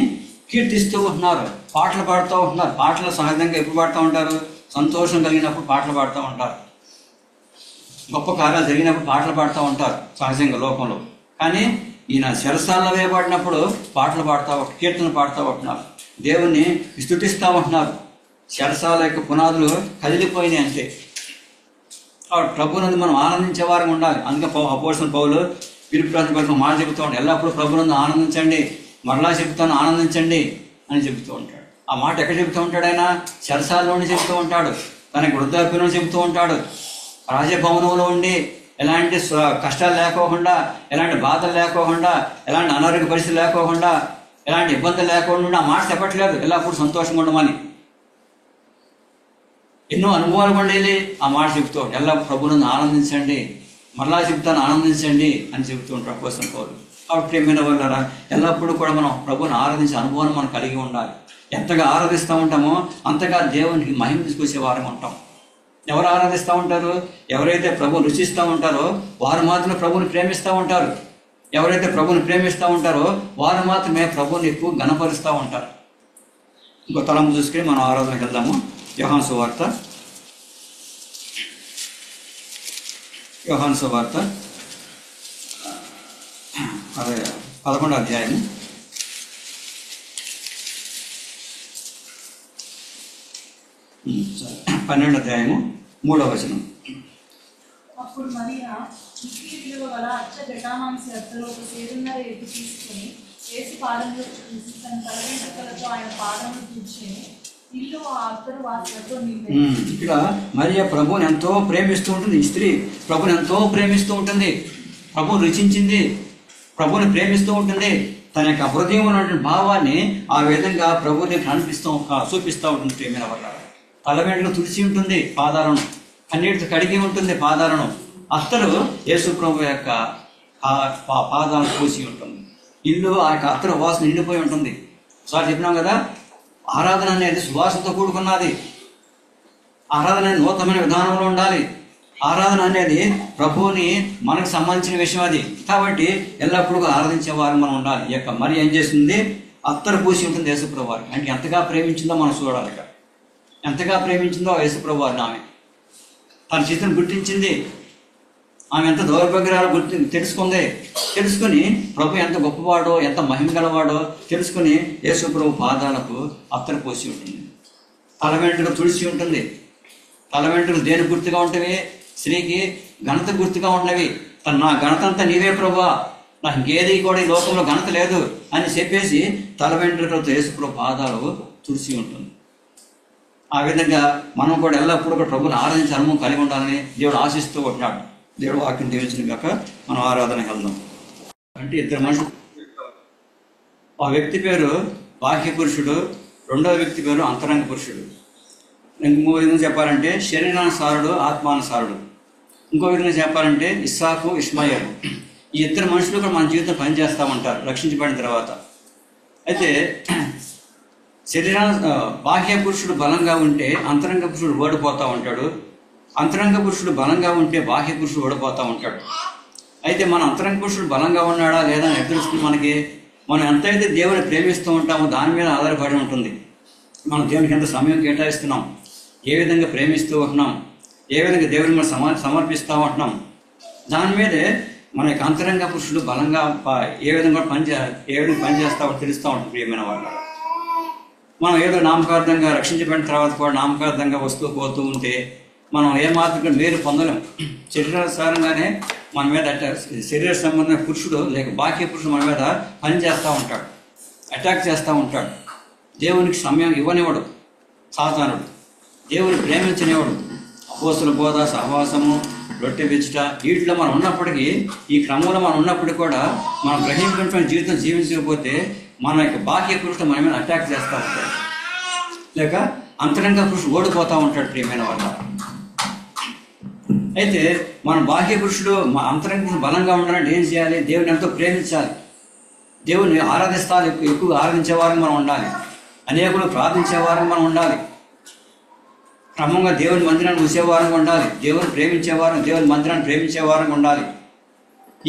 కీర్తిస్తూ ఉంటున్నారు, పాటలు పాడుతూ ఉంటున్నారు. పాటలు సహజంగా ఎప్పుడు పాడుతూ ఉంటారు? సంతోషం కలిగినప్పుడు పాటలు పాడుతూ ఉంటారు, గొప్ప కార్యాలు జరిగినప్పుడు పాటలు పాడుతూ ఉంటారు సహజంగా లోకంలో. కానీ ఈయన చెరసాలలో వేయబడినప్పుడు పాటలు పాడుతూ కీర్తనలు పాడుతూ ఉంటున్నారు, దేవుణ్ణి స్తుతిస్తూ ఉంటున్నారు. చెరసాల యొక్క పునాదులు కదిలిపోయినాయి అంతే. ప్రభునందు మనం ఆనందించే వారంగా ఉండాలి. అందుకే అపోస్తలుడైన పౌలు పిలుపు రాసిన మాట చెబుతూ ఉంటాడు, ఎల్లప్పుడూ ప్రభునందు ఆనందించండి, మరలా చెబుతాను ఆనందించండి అని చెబుతూ ఉంటాడు. ఆ మాట ఎక్కడ చెబుతూ ఉంటాడు? ఆయన చెరసాలలోనే చెబుతూ ఉంటాడు, తనకి వృద్ధాప్యంలో చెబుతూ ఉంటాడు, రాజభవనంలో ఉండి ఎలాంటి కష్టాలు లేకోకుండా, ఎలాంటి బాధలు లేకోకుండా, ఎలాంటి అనారోగ్య పరిస్థితులు లేకోకుండా, ఎలాంటి ఇబ్బందులు లేకుండా ఆ మాట చెప్పట్లేదు ఎల్లప్పుడు సంతోషంగా ఉండమని. ఎన్నో అనుభవాలు కూడా వెళ్ళి ఆ మాట చెబుతూ ఎల్లప్పుడు ప్రభువును ఆనందించండి, మరలా చెబుతాను ఆనందించండి అని చెబుతూ ఉంటాడు అపోస్తలుడైన పౌలు. కాబట్టి ఏమైనా వాళ్ళరా ఎల్లప్పుడూ కూడా మనం ప్రభువుని ఆరాధించే అనుభవాన్ని మనం కలిగి ఉండాలి. ఎంతగా ఆరాధిస్తూ ఉంటామో అంతగా దేవునికి మహిమ తీసుకొచ్చే వారం ఉంటాం. ఎవరు ఆరాధిస్తూ ఉంటారు? ఎవరైతే ప్రభుని రుచిస్తూ ఉంటారో వారు మాత్రమే ప్రభుని ప్రేమిస్తూ ఉంటారు. ఎవరైతే ప్రభుని ప్రేమిస్తూ ఉంటారో వారు మాత్రమే ప్రభుని ఎక్కువ ఘనపరుస్తూ ఉంటారు. ఇంకో తలంపు చూసుకుని మనం ఆరాధనకి వెళ్దాము. యోహాను సువార్త అదే 11వ అధ్యాయము 12వ అధ్యాయము 3వ వచనం. అప్పుడు మరియా మిక్కిలి విలువ గల అచ్చ జటామాంసి అత్తరు ఒక సేదున్నర ఎత్తు తీసుకుని యేసు పాదంలో చూసి తన తల వెంట్రుకలతో ఆయన పాదములు తుడిచెను. ఇల్లు ఆ అత్తరు వాసనతో నిండెను. ఇక్కడ మరియా ప్రభువుని ఎంతో ప్రేమిస్తూ ఉంటుంది. ఈ స్త్రీ ప్రభుని ఎంతో ప్రేమిస్తూ ఉంటుంది. ప్రభుని రుచించింది, ప్రభుని ప్రేమిస్తూ ఉంటుంది. తన యొక్క హృదయంలో ఉన్నటువంటి భావాన్ని ఆ విధంగా ప్రభుని చూపిస్తూ ఉంటుంది. ప్రేమైన వల్ల తల వెంట్రుకలు తుడిచి ఉంటుంది, పాదాలను కన్నీటితో కడిగి ఉంటుంది పాదాలను. అత్తరు యేసు ప్రభు యొక్క పాదాలను పూసి ఉంటుంది. ఇల్లు ఆ యొక్క అత్తరు వాసన నిండిపోయి ఉంటుంది. ఒకసారి చెప్పినాం కదా, ఆరాధన అనేది సువాసనతో కూడుకున్నది. ఆరాధన అనేది నూతనమైన విధానంలో ఉండాలి. ఆరాధన అనేది ప్రభువుని మనకు సంబంధించిన విషయం అది. కాబట్టి ఎల్లప్పుడూ ఆరాధించే వారు మనం ఉండాలి. ఈ యొక్క మరి ఏం చేస్తుంది? అత్తరు పూసి ఉంటుంది యేసుప్రభు వారికి. అంటే ఎంతగా ప్రేమించిందో మనం చూడాలి. ఇక ఎంతగా ప్రేమించిందో యేసుప్రభు వారిని ఆమె తన చేతిని గుర్తించింది. ఆమె ఎంత దౌర్భాగ్యాలు తెలుసుకుని ప్రభు ఎంత గొప్పవాడో, ఎంత మహిమ గలవాడో తెలుసుకుని యేసు ప్రభు పాదాలకు అత్తరు పోసి ఉంటుంది. తల వెంట్రుకలు తుడిచి ఉంటుంది. తల వెంట్రుకలు దేని గుర్తుగా ఉంటవి? స్త్రీకి ఘనత గుర్తుగా ఉన్నవి. నా ఘనత అంతా నీవే ప్రభువా, నాకు ఇంకేది కూడా ఈ లోకంలో ఘనత లేదు అని చెప్పేసి తల వెంట్రుకలతో యేసు ప్రభు పాదాలు తుడిచి ఉంటుంది. ఆ విధంగా మనం కూడా ఎల్లప్పుడూ కూడా ప్రభుని ఆరాధించే అనుభవం కలిగి ఉండాలని దేవుడు ఆశిస్తూ ఉంటున్నాడు. దేవుడు వాక్యం దీవించిన కాక మనం ఆరాధనకి వెళ్దాం. అంటే ఇద్దరు మనుషులు, ఆ వ్యక్తి పేరు బాహ్య పురుషుడు, రెండవ వ్యక్తి పేరు అంతరంగ పురుషుడు. ఇంకో విధంగా చెప్పాలంటే శరీరానుసారుడు, ఆత్మానుసారుడు. ఇంకో విధంగా చెప్పాలంటే ఇస్సాకు, ఇష్మాయేలు. ఈ ఇద్దరు మనుషులు కూడా మన జీవితం పనిచేస్తామంటారు రక్షించబడిన తర్వాత. అయితే బాహ్య పురుషుడు బలంగా ఉంటే అంతరంగ పురుషుడు ఓడిపోతూ ఉంటాడు. అంతరంగ పురుషుడు బలంగా ఉంటే బాహ్య పురుషుడు ఓడిపోతూ ఉంటాడు. అయితే మన అంతరంగ పురుషుడు బలంగా ఉన్నాడా లేదా అని తెలుస్తుంది. మనం ఎంతైతే దేవుని ప్రేమిస్తూ ఉంటామో దాని మీద ఆధారపడి ఉంటుంది. మనం దేవునికి ఎంత సమయం కేటాయిస్తున్నాం, ఏ విధంగా ప్రేమిస్తూ ఉంటున్నాం, ఏ విధంగా దేవుని మనం సమర్పిస్తూ ఉంటున్నాం, దాని మీదే మన యొక్క అంతరంగ పురుషుడు బలంగా ఏ విధంగా పనిచేస్తామో తెలుస్తూ ఉంటుంది. ప్రియమైన వాళ్ళ మనం ఏదో నామకార్థంగా రక్షించబడిన తర్వాత కూడా నామకార్థంగా వస్తూ పోతూ ఉంటే మనం ఏమాత్రం మేలు పొందలేం. శరీరానుసారంగానే మన మీద శరీర సంబంధమైన పురుషుడు లేక బాహ్య పురుషుడు మన మీద పనిచేస్తూ ఉంటాడు, అటాక్ చేస్తూ ఉంటాడు. దేవునికి సమయం ఇవ్వనివ్వడు సాతానుడు, దేవుని ప్రేమించనివ్వడు. అపోస్తుల బోధ, సహవాసము, రొట్టె విచ్చుట వీటిలో మనం ఉన్నప్పటికీ, ఈ క్రమంలో మనం ఉన్నప్పటికీ కూడా మనం గ్రహించిన జీవితం జీవించకపోతే మన యొక్క బాహ్య పురుషుడు మన మీద అటాక్ చేస్తూ ఉంటాడు, లేక అంతరంగ పురుషుడు ఓడిపోతూ ఉంటాడు. ప్రియమైన వాళ్ళ అయితే మన బాహ్య పురుషుడు అంతరంగ పురుషుడు బలంగా ఉండాలంటే ఏం చేయాలి? దేవుని ఎంతో ప్రేమించాలి, దేవుని ఆరాధిస్తాలి, ఎక్కువ ఆరాధించేవారం మనం ఉండాలి, అనేకులు ప్రార్థించేవారం మనం ఉండాలి, క్రమంగా దేవుని మందిరాన్ని చూసేవారంగా ఉండాలి, దేవుని ప్రేమించేవారం, దేవుని మందిరాన్ని ప్రేమించేవారంగా ఉండాలి.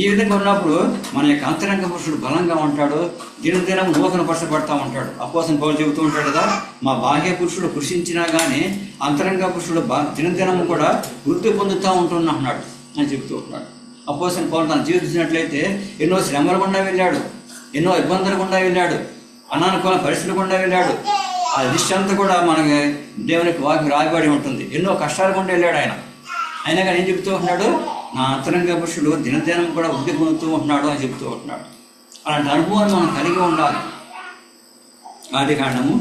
ఈ విధంగా ఉన్నప్పుడు మన యొక్క అంతరంగ పురుషుడు బలంగా ఉంటాడు, దినదినం నూతన పరచబడతా ఉంటాడు. అపోస్తలుడు పౌలు చెబుతూ ఉంటాడు కదా, మా బాహ్య పురుషుడు కృషించినా కానీ అంతరంగ పురుషుడు దినదినం కూడా వృద్ధి పొందుతూ ఉంటున్నాడు అని చెబుతూ ఉంటున్నాడు. అపోస్తలుడు పౌలు తను జీవించినట్లయితే ఎన్నో శ్రమల గుండా వెళ్ళాడు, ఎన్నో ఇబ్బందుల గుండా వెళ్ళాడు, అనానుకూల పరిస్థితుల గుండా వెళ్ళాడు. ఆ లిస్ట్ అంతా కూడా మనకి దేవునికి వాక్యం రాయబడి ఉంటుంది. ఎన్నో కష్టాలు గుండా వెళ్ళాడు ఆయన. అయినా కానీ ఏం చెబుతూ ఉంటున్నాడు? నా అంతరంగ పురుషుడు దినదినం కూడా వృద్ధి పొందుతూ ఉంటున్నాడు అని చెబుతూ ఉంటున్నాడు. అలాంటి అనుభవాన్ని మనం కలిగి ఉండాలి. ఆదికాండము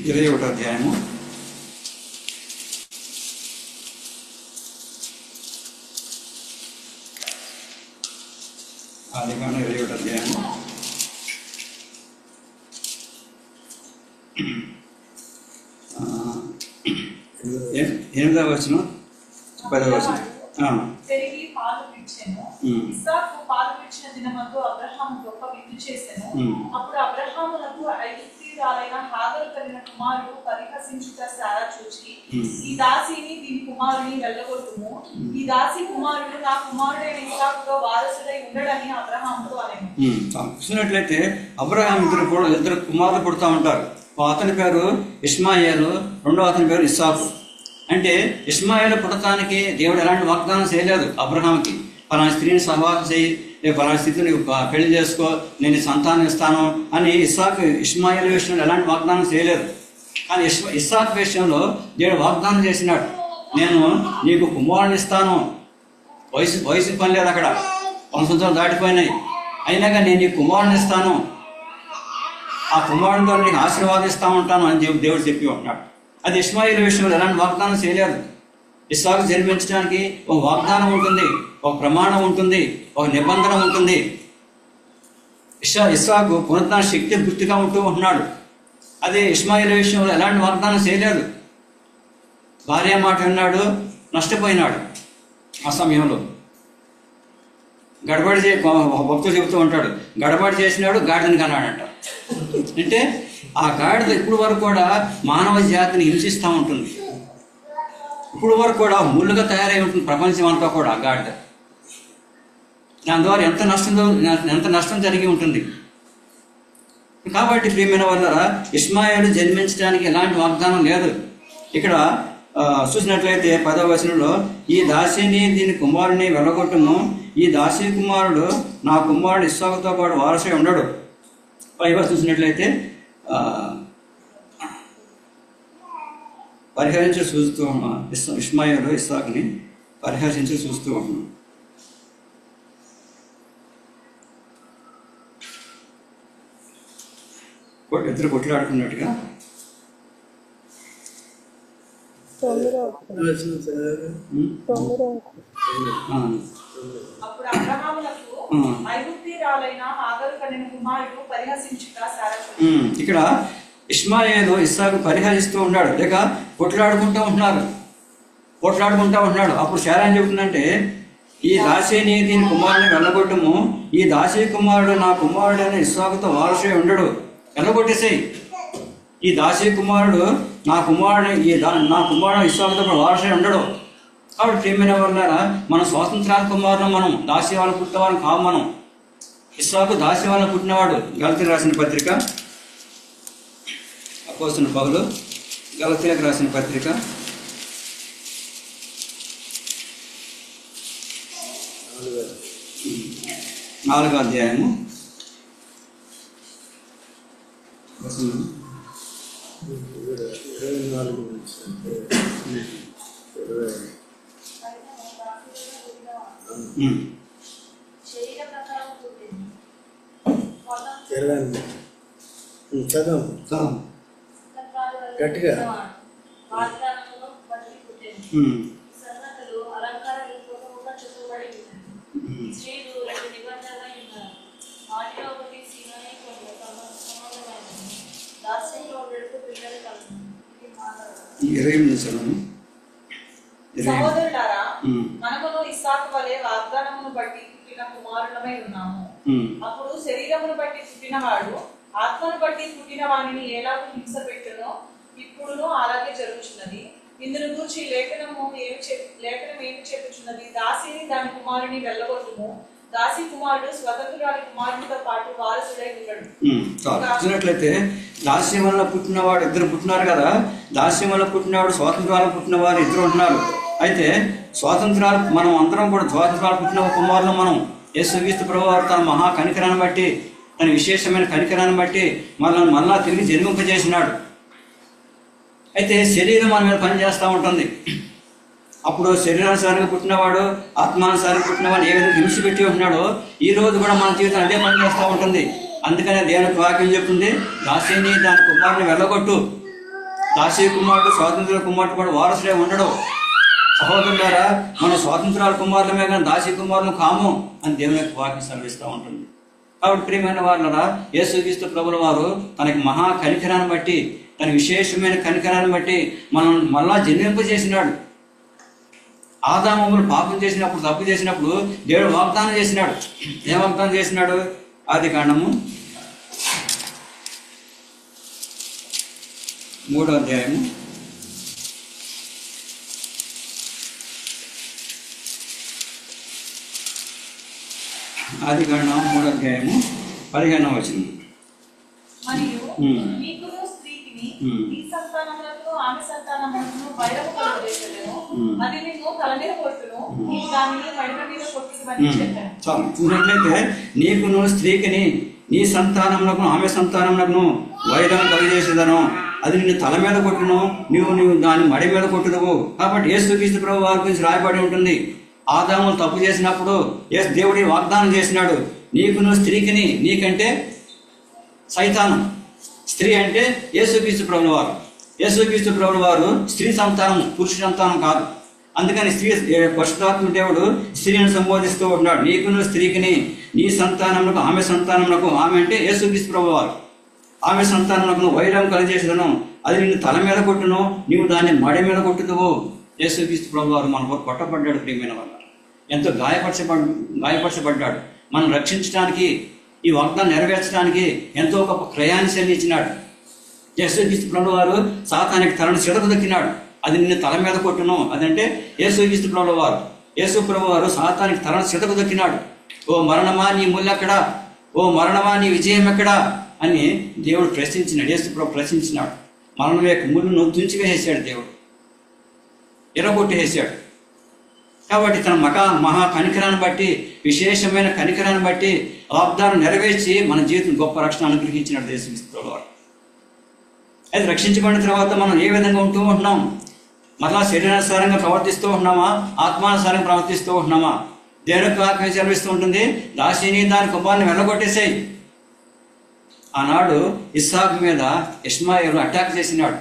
21వ అధ్యాయము 21వ అధ్యాయము 8వ వచనం 10వ వచనం. పెరిగి పాలు విడిచెను. ఇస్సాకు పాలు విడిచిన దినమందు అబ్రహాము గొప్ప విందు చేసెను. అప్పుడు అబ్రహామునకు ఐగుప్తీయురాలైన హాగరు కలిగిన కుమారుడు పరిహసించుట సారా చూచి, ఈ దాసిని దీని కుమారుని వెళ్ళగొట్టుము, ఈ దాసి కుమారుడు నా కుమారుడైన ఇస్సాకుతో వారసుడై ఉండడని అబ్రహాముతో అనెను. చూసినట్లయితే అబ్రహాం ఇద్దరు కుమారులు పుడతా ఉంటారు. అతని పేరు ఇష్మాయేలు, రెండో అతని పేరు ఇస్సాకు. అంటే ఇష్మాయేలు పుట్టడానికి దేవుడు ఎలాంటి వాగ్దానం చేయలేదు అబ్రహాంకి. పలానా స్త్రీని సహవాసం చేయి, పలానా స్థితిని పెళ్లి చేసుకో, నేను సంతానం ఇస్తాను అని ఇష్మాయేలు విషయంలో ఎలాంటి వాగ్దానం చేయలేదు. కానీ ఇస్సాకు విషయంలో దేవుడు వాగ్దానం చేసినాడు, నేను నీకు కుమారుని ఇస్తాను. వయసు పని లేదు, అక్కడ 100 సంవత్సరాలు దాటిపోయినాయి, అయినా కానీ నేను నీకు కుమారుని ఇస్తాను, ఆ కుమారుని ద్వారా నీకు ఆశీర్వాదిస్తూ ఉంటాను అని దేవుడు చెప్పి ఉంటున్నాడు. అది ఇష్మాయేలు విషయంలో ఎలాంటి వాగ్దానం చేయలేదు. ఇస్సాకు జన్మించడానికి ఒక వాగ్దానం ఉంటుంది, ఒక ప్రమాణం ఉంటుంది, ఒక నిబంధన ఉంటుంది. ఇస్సాకు పునరుద్ధరణ శక్తి గుర్తుగా ఉంటూ ఉంటున్నాడు. అదే ఇష్మాయేలు విషయంలో ఎలాంటి వాగ్దానం చేయలేదు. భార్య మాట విన్నాడు, నష్టపోయినాడు. ఆ సమయంలో గడబడి భక్తులు చెబుతూ ఉంటాడు, గడబడి చేసినాడు గాడిదని కన్నాడంట. అంటే ఆ గాడిద ఇప్పుడు వరకు కూడా మానవ జాతిని హింసిస్తూ ఉంటుంది. ఇప్పుడు వరకు కూడా ముళ్ళుగా తయారై ఉంటుంది ప్రపంచం అంతా కూడా ఆ గాడిద. దాని ద్వారా ఎంత నష్టం జరిగి ఉంటుంది. కాబట్టి ప్రియమైన వాళ్ళరా, ఇష్మాయేలు జన్మించడానికి ఎలాంటి వాగ్దానం లేదు. ఇక్కడ చూసినట్లయితే 10వ వచనంలో, ఈ దాసిని దీని కుమారుని వెళ్ళగొట్టుము, ఈ దాసి కుమారుడు నా కుమారుడు ఇస్సాకుతో పాటు వారసై ఉండడు. పైగా చూసినట్లయితే పరిహరించి చూస్తూ ఇష్మాయేలు ఇస్సాకుని పరిహరించి చూస్తూ ఉన్నాడు. ఇద్దరు కొట్లాడుకున్నట్టుగా అప్పుడు అబ్రహామునకు ఐగుప్తీయురాలైన హాగరు కనిన కుమారుడు పరిహసించుట సారా. ఇక్కడ ఇష్మాయేలు ఇస్సాకు పరిహరిస్తూ ఉన్నాడు, లేక కొట్లాడుకుంటూ ఉంటున్నాడు. అప్పుడు శారా ఏం చెబుతుందంటే, ఈ దాసిని దీని కుమారుని వెళ్ళగొట్టము, ఈ దాసి కుమారుడు నా కుమారుడైన ఇస్సాకుతో వారసై ఉండడు, వెళ్ళగొట్టేసేయి. ఈ దాసి కుమారుడు నా కుమారుడు ఇస్సాకుతో వారసై ఉండడు. కాబట్టి ప్రియమైన వాళ్ళారా, మన స్వాతంత్రాల కుమారులు, మనం దాసి వాళ్ళు పుట్టినవాళ్ళం కావు. మనం ఇస్సాకు దాసి వాళ్ళని పుట్టినవాడు. గలతీయులకు రాసిన పత్రిక, అపోస్తలుడైన పౌలు గలతీయులకు రాసిన పత్రిక 4వ అధ్యాయము 24 గట్టిగా సహోదరులారా, మనమును ఇస్సాకు వలె వాగ్దానమును బట్టి పుట్టిన కుమారులమై ఉన్నాము. అప్పుడు శరీరమును బట్టి పుట్టినవాడు ఆత్మను బట్టి పుట్టిన వానిని ఎలాగో హింస పెట్టునో ఇప్పుడును అలాగే జరుగుతున్నది. ఇందును గూర్చి లేఖనం ఏమి చెప్పుచున్నది, దాసిని దాని కుమారుని వెళ్ళగొట్టుము, దాసి కుమారుడు స్వతంత్రురాలి కుమారునితో పాటు వారసుడై ఉండడు. చూసినట్లయితే దాస్యం వల్ల పుట్టినవాడు ఇద్దరు పుట్టినారు కదా, దాస్యం వల్ల పుట్టినవాడు స్వాతంత్రాలు పుట్టిన వారు ఇద్దరు ఉంటున్నారు. అయితే స్వాతంత్రాలు మనం అందరం కూడా స్వాతంత్రాలు పుట్టిన కుమారులు. మనం యేసుక్రీస్తు ప్రభువారు తన మహా కనికరాన్ని బట్టి, తన విశేషమైన కనికరాన్ని బట్టి మళ్ళా తిరిగి జన్మింపజేసినాడు. అయితే శరీరం మన మీద పనిచేస్తూ ఉంటుంది. అప్పుడు శరీరానుసారంగా పుట్టినవాడు ఆత్మానుసారంగా పుట్టినవాడు ఏ విధంగా హింస పెట్టి ఉంటున్నాడో ఈ రోజు కూడా మన జీవితం అదే పని చేస్తూ ఉంటుంది. అందుకనే దేవునికి వాక్యం చెప్తుంది, దాసిని దాని కుమారుని వెళ్ళగొట్టు. దాసి కుమారుడు స్వాతంత్ర కుమారుడు కూడా వారసుడే ఉండడు. సహోదరులారా, మన స్వాతంత్రాల కుమారులమే కానీ దాసి కుమారులు కాము అని దేవుని యొక్క వాక్యం సెలవిస్తూ ఉంటుంది. కాబట్టి ప్రియమైన వాళ్ళరా, యేసుక్రీస్తు ప్రభుల వారు తనకి మహా కనికరాన్ని బట్టి, తన విశేషమైన కనికరాన్ని బట్టి మనం మళ్ళా జన్మింపజేసినాడు. ఆదాము పాపం చేసినప్పుడు, తప్పు చేసినప్పుడు దేవుడు వాగ్దానం చేసినాడు. ఏం వాగ్దానం చేసినాడు? ఆదికాండము 3వ అధ్యాయము 15వ వచనం. మరియు నీకును స్త్రీకిని నీ సంతానములకు ఆమె సంతానములకు వైరము కలుగజేయుదును. అది నిన్ను తల మీద కొట్టును, నీవు దానిని మెడ మీద కొట్టుదువని చెప్పాను. చాలు. చూసినట్లయితే నీకును స్త్రీకిని నీ సంతానములకు ఆమె సంతానములకు వైరం కలుగజేసేదను, అది నిన్ను తల మీద కొట్టును, నీవు దాన్ని మడి మీద కొట్టుదువు. కాబట్టి యేసుక్రీస్తు ప్రభు వారి గురించి రాయబడి ఉంటుంది. ఆదాము తప్పు చేసినప్పుడు దేవుడి వాగ్దానం చేసినాడు, నీకును స్త్రీకిని, నీకంటే సైతానం, స్త్రీ అంటే యేసుక్రీస్తు ప్రభుల వారు. యేసుక్రీస్తు ప్రభుల వారు స్త్రీ సంతానం, పురుష సంతానం కాదు. అందుకని స్త్రీ పరిశుద్ధాత్మ దేవుడు స్త్రీని సంబోధిస్తూ ఉన్నాడు. నీకును స్త్రీకిని నీ సంతానములకు ఆమె సంతానములకు, ఆమె అంటే యేసుక్రీస్తు ప్రభుల వారు, ఆమె సంతానములకు వైరం కలిగజేసేదను, అది నిన్ను తల మీద కొట్టును, నీవు దాన్ని మడి మీద కొట్టుదువు. యేసుక్రీస్తు ప్రభు వారు మన కొట్టబడ్డాడు. ప్రియమైన వాళ్ళ ఎంతో గాయపరచబడ్డాడు. మనం రక్షించడానికి, ఈ వాగ్దానం నెరవేర్చడానికి ఎంతో గొప్ప క్రయాన్ని చెల్లించినాడు. యేసుక్రీస్తు ప్రభు వారు సాతానికి తలను చిడకు దొక్కినాడు, అది నిన్ను తల మీద కొట్టును. అదంటే యేసుక్రీస్తు ప్రభు వారు, యేసు ప్రభు వారు సాతానికి తలను చిడకు దొక్కినాడు. ఓ మరణమా నీ ముల్లెక్కడా, ఓ మరణమా నీ విజయం ఎక్కడా అని దేవుడు ప్రశ్నించినాడు. యేసు ప్రభు ప్రశ్నించినాడు. మరణం యొక్క ముళ్ళును తుంచివేసేసాడు, దేవుడు ఎరగొట్టేసాడు. కాబట్టి తన మహా కనికరాన్ని బట్టి, విశేషమైన కనికరాన్ని బట్టి వాగ్దానం నెరవేర్చి మన జీవితం గొప్ప రక్షణ అనుగ్రహించినాడు యేసుక్రీస్తు ప్రభువారు. అయితే రక్షించబడిన తర్వాత మనం ఏ విధంగా ఉంటూ ఉంటున్నాం? మరలా శరీరానుసారంగా ప్రవర్తిస్తూ ఉంటున్నామా, ఆత్మానుసారంగా ప్రవర్తిస్తూ ఉంటున్నామా? దేవునికి వాక్యం సెలవిస్తూ ఉంటుంది, దాసిని దాని కుమారుని వెళ్ళగొట్టేసాయి. ఆనాడు ఇస్సాకు మీద ఇష్మాయేలు అటాక్ చేసినాడు,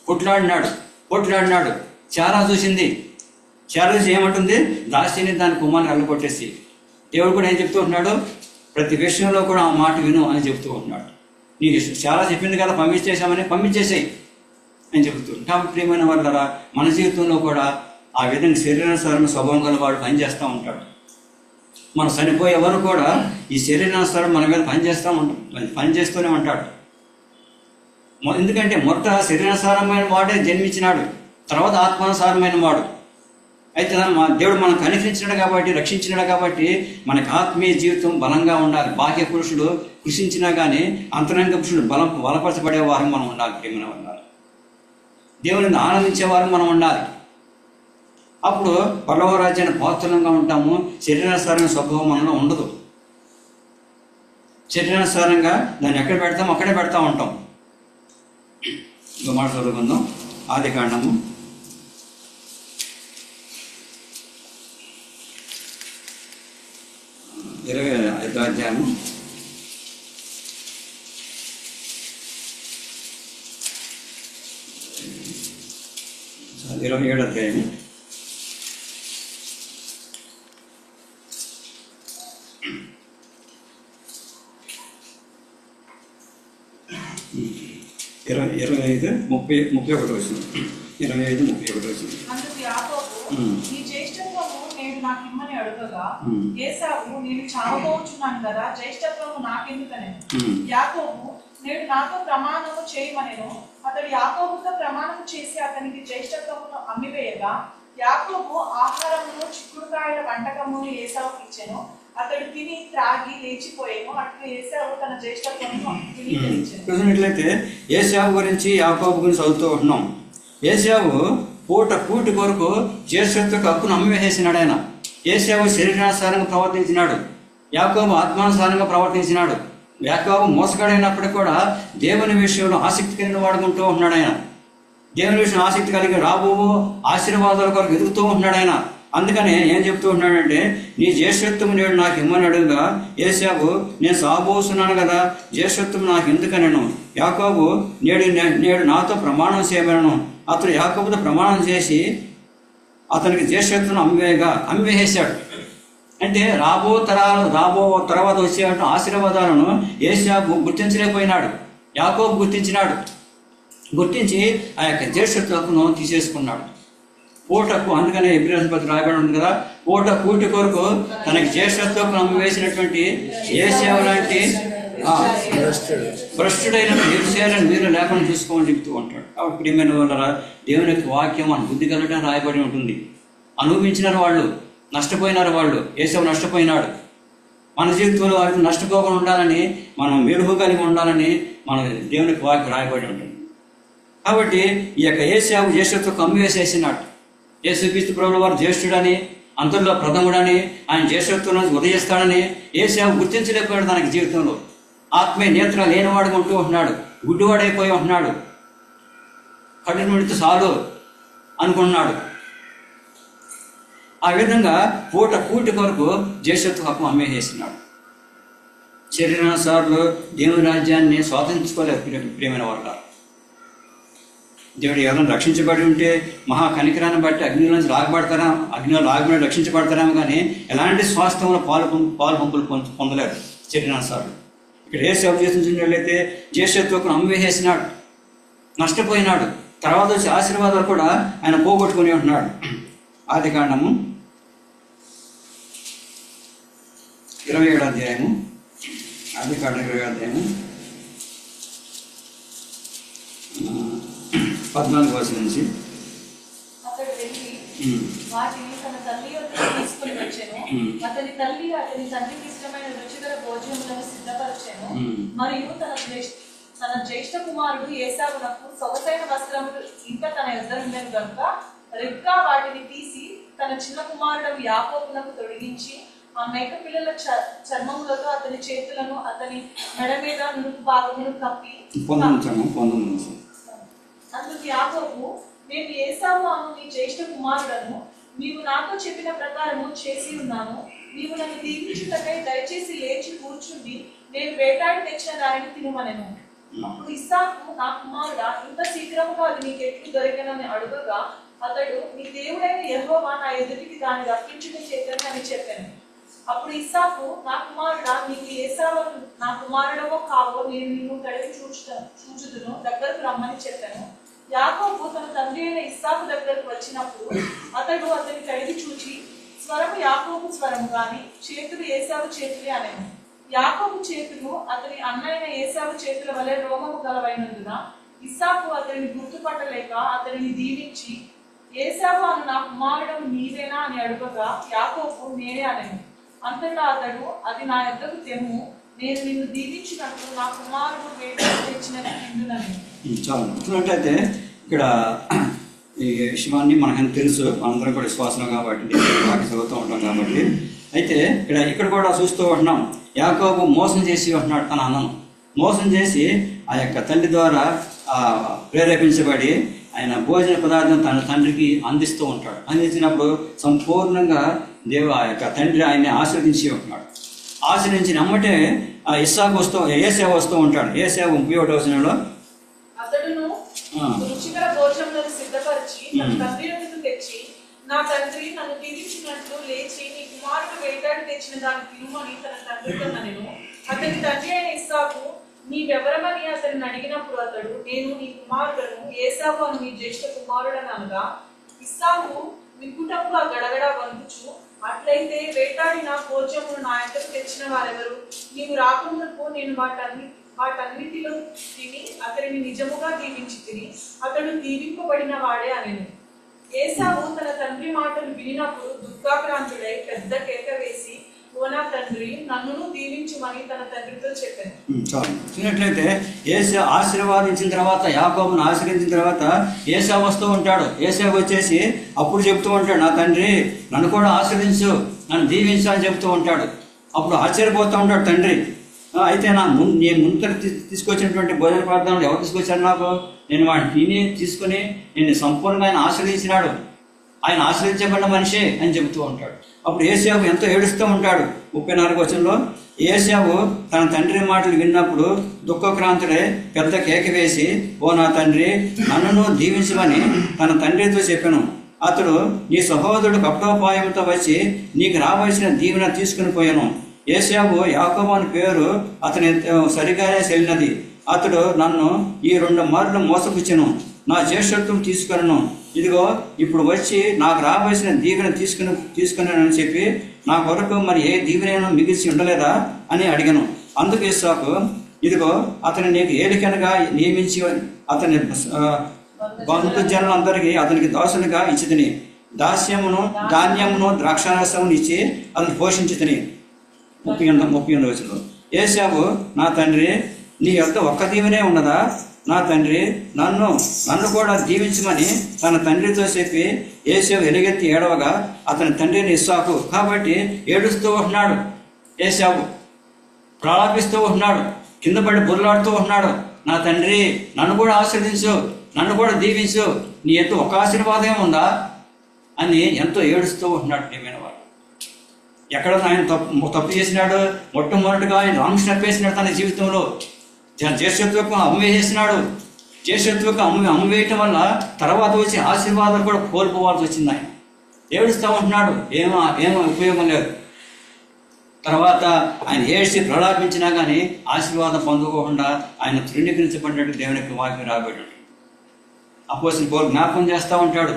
కొట్లాడినాడు. చాలా చూసింది. చాలా చూసి ఏమంటుంది? దాసిని దాని కుమారుని వెళ్ళగొట్టేసి. దేవుడు కూడా ఏం చెప్తూ ఉంటున్నాడు? ప్రతి విషయంలో కూడా ఆ మాట విను అని చెప్తూ ఉంటున్నాడు. నీకు చాలా చెప్పింది కదా, పంపించేసాయి అని చెబుతుంది. కాబట్టి ప్రియమైన వాళ్ళరా, మన జీవితంలో కూడా ఆ విధంగా శరీరానుసారమైన స్వభావం గల వాడు పనిచేస్తూ ఉంటాడు. మనం చనిపోయే వరకు కూడా ఈ శరీరానుసారం మన మీద పనిచేస్తూనే ఉంటాడు. ఎందుకంటే మొదట శరీరానుసారమైన వాడే జన్మించినాడు, తర్వాత ఆత్మానుసారమైన వాడు. అయితే దేవుడు మనం కనికరించినాడు కాబట్టి, రక్షించినాడు కాబట్టి మనకి ఆత్మీయ జీవితం బలంగా ఉండాలి. బాహ్య పురుషుడు కృషించినా కానీ అంతరంగ పురుషుడు బలపరచబడే వారం మనం ఉండాలి. ప్రేమ ఉండాలి, దేవుని ఆనందించే వారం మనం ఉండాలి. అప్పుడు పరలోక రాజ్యాన్ని పాత్రలంగా ఉంటాము. శరీరానుసారమైన స్వభావం మనలో ఉండదు. శరీరానుసారంగా దాన్ని ఎక్కడ పెడతాం అక్కడే పెడతా ఉంటాం. ఇంకో మాట చదువుకుందాం. ఆదికాండము 25వ అధ్యాయము 27వ అధ్యాయము 25-31 వచనం. 25-31 వచనం. అందుకు యాకోబు, నీ జ్యేష్ఠత్వము నేడు నాకు ఇమ్మని అడుగగా, ఏశావు, నేను చావబోచున్నాను కదా, జ్యేష్ఠత్వము నాకెందుకనెను. యాకోబు, నేడు నాతో ప్రమాణము చేయమనెను. అతడు యాకోబుతో ప్రమాణం చేసి అతనికి జ్యేష్ఠత్వమును అమ్మివేయగా, యాకోబు ఆహారమును చిక్కుడుకాయల వంటకమును ఏశావుకి ఇచ్చెను. అతడు తిని త్రాగి లేచిపోయాను. అట్లు ఏశావు తన జ్యేష్ఠత్వమును ధృవీకరించెను. చూసినట్లయితే ఏశావు గురించి, యాకోబు గురించి చదువుతూ ఉంటున్నాం. ఏశావు కూటి కొరకు జ్యేష్ఠత్వ హక్కును అమ్మివేసేసినాడు. ఆయన ఏశావు శరీరానుసారంగా ప్రవర్తించినాడు, యాకోబు ఆత్మానుసారంగా ప్రవర్తించినాడు. యాకోబు మోసగాడైనప్పటికీ కూడా దేవుని విషయంలో ఆసక్తి కలిగిన వాడుకుంటూ ఉంటున్నాడు. ఆయన దేవుని విషయం ఆసక్తి కలిగి రాబో ఆశీర్వాదాల కొరకు ఎదుగుతూ ఉంటున్నాడు. ఆయన అందుకని ఏం చెప్తూ ఉన్నాడంటే, నీ జ్యేష్ఠత్వం నేడు నాకు ఇమ్మని అడుగుగా, ఏశావు, నేను సాబోస్తున్నాను కదా, జ్యేష్ఠత్వం నాకు ఎందుకనను. యాకోబు, నేడు నాతో ప్రమాణం చేయమనను. అతడు యాకోబుతో ప్రమాణం చేసి అతనికి జ్యేష్ఠత్వం అమ్మివేసాడు. అంటే రాబో తర్వాత వచ్చే ఆశీర్వాదాలను ఏశావు గుర్తించలేకపోయినాడు. యాకోబు గుర్తించి ఆ యొక్క జ్యేష్ఠత్వను తీసేసుకున్నాడు. పూటకు, అందుకనే ఎబ్రియన్ పత్రిక రాయబడి ఉంది కదా, కూటి కొరకు తనకి జ్యేష్ఠత్వం వేసినటువంటి యేసేవ లాంటి భ్రష్టుడైన మీరు చేయాలని మీరు లేకుండా చూసుకోమని చెప్తూ ఉంటాడు. కాబట్టి ప్రియమైన వాళ్ళ దేవుని యొక్క వాక్యం మన బుద్ధి కలగడం రాయబడి ఉంటుంది. అనుభవించినారు వాళ్ళు, నష్టపోయినారు వాళ్ళు. యేసేవ నష్టపోయినాడు. మన జీవితంలో వారికి నష్టపోకుండా ఉండాలని, మనం మెరుగు కలిగి ఉండాలని మన దేవుని యొక్క వాక్యం రాయబడి ఉంటుంది. కాబట్టి ఈ యొక్క యేసేవ జ్యేష్ఠత్వం కమ్మివేసేసినాడు. యేసుక్రీస్తు ప్రభువుల వారు జ్యేష్ఠుడని, అంతర్లో ప్రథముడని, ఆయన జ్యేష్ఠత్వం ఉదయిస్తాడని యేసేవ గుర్తించలేకపోయాడు. తనకి జీవితంలో ఆత్మీయ నేత్రం లేనివాడుగా ఉంటూ ఉంటున్నాడు, గుడ్డివాడైపోయి ఉంటున్నాడు. కళ్ళు నుడితే చాలు అనుకుంటున్నాడు. ఆ విధంగా కూటి కొరకు జ్యేష్ఠత్వ హక్కు అమ్మేసేస్తున్నాడు. శరీరానుసార్లు దేవుని రాజ్యాన్ని స్వాతంత్రించుకోలేదు. ప్రియమైన వాళ్ళ దేవుడు ఎవరైనా రక్షించబడి ఉంటే మహా కనికరాన్ని బట్టి అగ్నిలో నుంచి అగ్నిలో లాగబడి రక్షించబడతారేమో కానీ ఎలాంటి స్వాస్థ్యంలో పాలు పంపులు పొందలేరు శరీరానుసార్లు. ఇక్కడ ఏ సేవ చేసినట్లయితే జ్యేష్ఠత్వం అమ్మేసేసినాడు, నష్టపోయినాడు. తర్వాత వచ్చి ఆశీర్వాదాలు కూడా ఆయన పోగొట్టుకుని ఉంటున్నాడు. ఆదికాండము 27వ అధ్యాయము, ఆదికాండం 20వ అధ్యాయము 14వ వచనం నుంచి. అతడు వెళ్ళి వాటిని తన తల్లి వద్దకు తీసుకుని వచ్చెను. అతని తల్లి అతని తండ్రికి ఇష్టమైన రుచికర భోజనములను సిద్ధపరచెను. మరియు తన జ్యేష్ఠ కుమారుడు ఏసావునకు సొగసైన వస్త్రములు ఇంకా తన యొద్ద ఉండెను గనుక రిబ్కా వాటిని తీసి తన చిన్న కుమారుడు యాకోబునకు తొడిగించి ఆ మేక పిల్లల చర్మములతో అతని చేతులను అతని మెడ మీద నునుపు భాగమును కప్పి, అందుకు యాకోబు, నేను ఏసావు అను నీ జ్యేష్ఠ కుమారుడను, నీవు నాతో చెప్పిన ప్రకారము చేసి ఉన్నాను. నీవు నన్ను దీవించుటకై దయచేసి లేచి కూర్చుండి నేను వేటాడి తెచ్చిన దానిని తినుమనెను. అప్పుడు ఇస్సాకు, నా కుమారుడా, ఇంత శీఘ్రముగా అది నీకు ఎట్లు దొరికెనని అడుగగా అతడు, నీ దేవుడైన యెహోవా నా ఎదుటికి దాన్ని రప్పించుట చేతని అని చెప్పాను. అప్పుడు ఇస్సాకు, నా కుమారుడా, నీకు ఏసావు నా కుమారుడవో కావో నేను నిన్ను తడివి చూచుదును, దగ్గరకు రమ్మని చెప్పాను. యాకోబు తన తండ్రి అయిన ఇస్సాకు దగ్గరకు వచ్చినప్పుడు అతడు అతని కడిగి చూచి, స్వరము యాకోబు స్వరము గాని చేతులు ఏసావు చేతులే అనెను. యాకోబు చేతులు అతని అన్నైన ఏసావు చేతుల వలె రోమము గలవైనందున ఇస్సాకు అతనిని గుర్తుపట్టలేక అతనిని దీవించి, ఏసావు అను నా కుమారుడు నీవేనా అని అడుగగా యాకోబు, నేనే అనెను. అంతటా అతడు, అది నా యొద్దకు తెమ్ము, నేను నిన్ను దీవించినట్లు నా కుమారుడు వేటాడి తెచ్చినది తిండునని. చూసినట్లయితే ఇక్కడ ఈ విషయాన్ని మనకని తెలుసు, మనందరం కూడా విశ్వాసం కాబట్టి వాకి చదువుతూ ఉంటాం కాబట్టి. అయితే ఇక్కడ కూడా చూస్తూ ఉంటున్నాం, యాకోబు మోసం చేసి ఉంటున్నాడు. తన అన్నను మోసం చేసి ఆ యొక్క తల్లి ద్వారా ప్రేరేపించబడి ఆయన భోజన పదార్థం తన తండ్రికి అందిస్తూ ఉంటాడు. అందించినప్పుడు సంపూర్ణంగా ఆ యొక్క తండ్రి ఆయన్ని ఆశీర్వదించి ఉంటున్నాడు. ఆశీర్వదించిన అమ్మటే ఏసేవ వస్తూ ఉంటాడు. ఏసేవ 31వ వచనంలో, అతడును రుచికర భోజనములను సిద్ధపరిచి తన తండ్రి యొద్దకు తెచ్చి, నా తండ్రి నన్ను దీవించినట్లు లేచి నీ కుమారుడు వేటాడి తెచ్చిన దాన్ని తినుమని తన తండ్రితో అనెను. అతని తండ్రి అయిన ఇస్సాకు, నీవెవరమని అతన్ని అడిగినప్పుడు అతడు, నేను నీ కుమారుడను, ఏసావు అని నీ జ్యేష్ఠ కుమారుడని అనగా ఇస్సాకు విక్కుటముగా గడగడ వణుకుచు, అట్లయితే వేటాడిన భోజనమును నా యొద్దకు తెచ్చిన వారెవరు? నీవు రాకమునకు నేను వాటన్నిటిలో తిని అతనిని నిజముగా దీవించి తిని అతడు దీవింపబడిన వాడే అనెను. ఏసావు తన తండ్రి మాటలు వినినప్పుడు దుఃఖాక్రాంతుడై పెద్ద కేక వేసి, ఓ నా తండ్రి, నన్ను దీవించుమని తన తండ్రితో చెప్పాను. చూసినట్లయితే ఏసేవ ఆశీర్వాదించిన తర్వాత, యాకోబును ఆశీర్వదించిన తర్వాత ఏసేవ వస్తూ ఉంటాడు. ఏసేవ వచ్చేసి అప్పుడు చెప్తూ ఉంటాడు, నా తండ్రి నన్ను కూడా ఆశీర్వదించు, నన్ను దీవించు అని చెప్తూ ఉంటాడు. అప్పుడు ఆశ్చర్యపోతూ ఉంటాడు తండ్రి. అయితే నేను ముందు తీసుకొచ్చినటువంటి భోజన పదార్థాలు ఎవరు తీసుకొచ్చారు నాకు? నేను వాటిని తిని తీసుకుని నేను సంపూర్ణంగా ఆయన ఆశీర్వదించినాడు, ఆయన ఆశ్రయించబడిన మనిషి అని చెబుతూ ఉంటాడు. అప్పుడు ఏసేవు ఎంతో ఏడుస్తూ ఉంటాడు. 34వ వచనంలో, ఏసేవు తన తండ్రి మాటలు విన్నప్పుడు దుఃఖక్రాంతుడే పెద్ద కేక వేసి, ఓ నా తండ్రి, నన్ను దీవించమని తన తండ్రితో చెప్పాను. అతడు, నీ సహోదరుడు కపటోపాయంతో వచ్చి నీకు రావాల్సిన దీవెన తీసుకుని పోయాను. ఏసేవు యాకోబు అని పేరు అతని సరిగానే చెల్లినది. అతడు నన్ను ఈ 2 మార్లు మోసపుచ్చెను, నా జ్యేష్ఠత్వం తీసుకొనను, ఇదిగో ఇప్పుడు వచ్చి నాకు రావాల్సిన దీవెన తీసుకున్నానని చెప్పి నా కొరకు మరి ఏ దీవెనైనా మిగిల్చి ఉండలేదా అని అడిగాను. అందుకు ఇస్సాకు, ఇదిగో అతను నీకు ఏలికనగా నియమించి అతని బంధు జనులందరికీ అతనికి దాసునిగా ఇచ్చితిని, దాస్యమును ధాన్యమును ద్రాక్షారసమును ఇచ్చి అతను పోషించితిని. 38 వచనంలో ఏశావు, నా తండ్రి నీ యొక్క ఒక్క దీవెనే ఉన్నదా? నా తండ్రి నన్ను కూడా దీవించమని తన తండ్రితో చెప్పి ఏశావు ఎలుగెత్తి ఏడవగా అతని తండ్రిని ఇస్సాకు కాబట్టి ఏడుస్తూ ఉంటున్నాడు. ఏశావు ప్రలాపిస్తూ ఉంటున్నాడు, కింద పడి బుర్లాడుతూ ఉంటున్నాడు. నా తండ్రి నన్ను కూడా ఆశీర్వదించు, నన్ను కూడా దీవించు, నీ ఎంతో ఒక ఆశీర్వాదం ఉందా అని ఎంతో ఏడుస్తూ ఉంటున్నాడు. ప్రియమైన వాడు, ఎక్కడ ఆయన తప్పు చేసినాడు? మొట్టమొదటిగా ఆయన రాంగ్ స్టెప్ వేసినాడు తన జీవితంలో. జ్యేష్ఠత్వకు అమ్మివేసినాడు. జ్యేష్ఠత్వకు అమ్మివేయటం వల్ల తర్వాత వచ్చి ఆశీర్వాదాలు కూడా కోల్పోవాల్సి వచ్చింది. ఆయన ఏడుస్తూ ఉంటున్నాడు, ఏమో ఉపయోగం లేదు. తర్వాత ఆయన ఏడ్చి ప్రలాపించినా కానీ ఆశీర్వాదం పొందుకోకుండా ఆయన తృణీకరించబడినట్టు దేవునికి వాక్యం రాబడి ఉంటుంది. అపోస్తలుడు పౌలు జ్ఞాపకం చేస్తూ ఉంటాడు.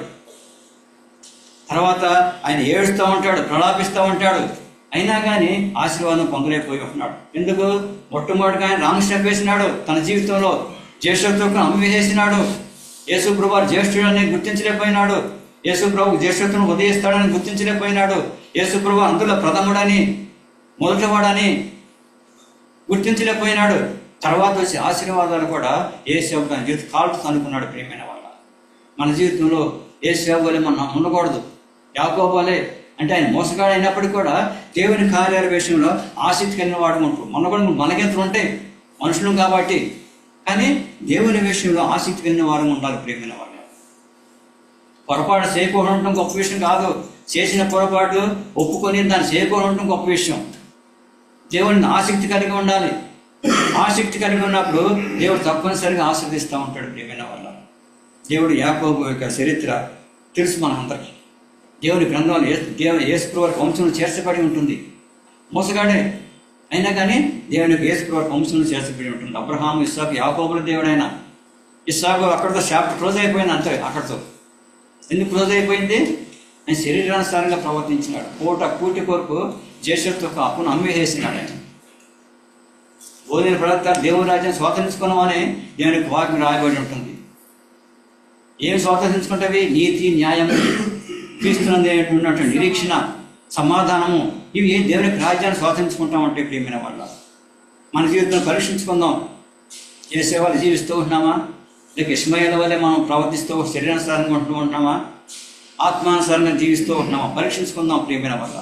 తర్వాత ఆయన ఏడుస్తూ ఉంటాడు, ప్రలాపిస్తూ ఉంటాడు. అయినా కానీ ఆశీర్వాదం పొందలేకపోయి ఉంటున్నాడు. ఎందుకు? మొట్టమొదటిగా ఆయన రాంగ్ స్టెప్ వేసినాడు తన జీవితంలో. జ్యేష్ఠత్వం అమ్మివేసినాడు. యేసుప్రభు వారు జ్యేష్ఠుడని గుర్తించలేకపోయినాడు. యేసుప్రభు జ్యేష్ఠత్వం ఉదయిస్తాడని గుర్తించలేకపోయినాడు. యేసుప్రభు అందులో ప్రథముడని మొదటివాడని గుర్తించలేకపోయినాడు. తర్వాత వచ్చి ఆశీర్వాదాలు కూడా యేసు తన జీవితం కాల్చుతూ అనుకున్నాడు. ప్రియమైన వాళ్ళ, మన జీవితంలో యేసు వలె మనం ఉండకూడదు. యాకోబు వలె అంటే ఆయన మోసగాడు అయినప్పటికీ కూడా దేవుని కార్యాల విషయంలో ఆసక్తి కలిగిన వాడు ఉంటాడు. మన కూడా మనకెంతలు ఉంటాయి మనుషులు కాబట్టి, కానీ దేవుని విషయంలో ఆసక్తి కలిగిన వారు ఉండాలి. ప్రియమైన వాళ్ళు, పొరపాటు చేయకుండా ఉండటం గొప్ప విషయం కాదు. చేసిన పొరపాటు ఒప్పుకొని దాన్ని చేయకుండా ఉండటం గొప్ప విషయం. దేవుడిని ఆసక్తి కలిగి ఉండాలి. ఆసక్తి కలిగి ఉన్నప్పుడు దేవుడు తప్పనిసరిగా ఆశీర్వదిస్తూ ఉంటాడు. ప్రియమైన వాళ్ళ, దేవుడు యాకోబు యొక్క చరిత్ర తెలుసు మనందరికీ. దేవుని గ్రంథంలో యేసుప్రభు వారి వంశంలో చేర్చబడి ఉంటుంది. మోసగాడే అయినా కానీ దేవుని యొక్క యేసుప్రభు వారి వంశంలో చేర్చబడి ఉంటుంది. అబ్రహాము, ఇస్సాకు, యాకోబుల దేవుడైనా. ఇస్సాకు అక్కడితో చాప్టర్ క్లోజ్ అయిపోయింది. అంతే, అక్కడితో ఎందుకు క్లోజ్ అయిపోయింది? ఆయన శరీరానుసారంగా ప్రవర్తించినాడు. కూటి కొరకు జ్యేష్ఠత్వ అప్పును అమ్మివేసినాడు. ఆయన బోధిన ప్రవక్త దేవుని రాజ్యం స్వాతంత్రించుకున్నామని దేవునికి వాక్యం రాయబడి ఉంటుంది. ఏమి స్వాతంత్రించుకుంటవి? నీతి, న్యాయం, క్రీస్తునందు నిరీక్షణ, సమాధానము, ఇవి దేవునికి రాజ్యాన్ని స్వాతంత్రించుకుంటామంటే ప్రియమైన వాళ్ళ, మన జీవితంలో పరీక్షించుకుందాం. ఏ సేవలు జీవిస్తూ ఉంటున్నామా? లేక ఇష్మాయేలు వల్లే మనం ప్రవర్తిస్తూ శరీరానుసారంగా ఉంటూ ఉంటున్నామా? ఆత్మానుసారంగా జీవిస్తూ ఉంటున్నామా? పరీక్షించుకుందాం ప్రియమైన వాళ్ళ.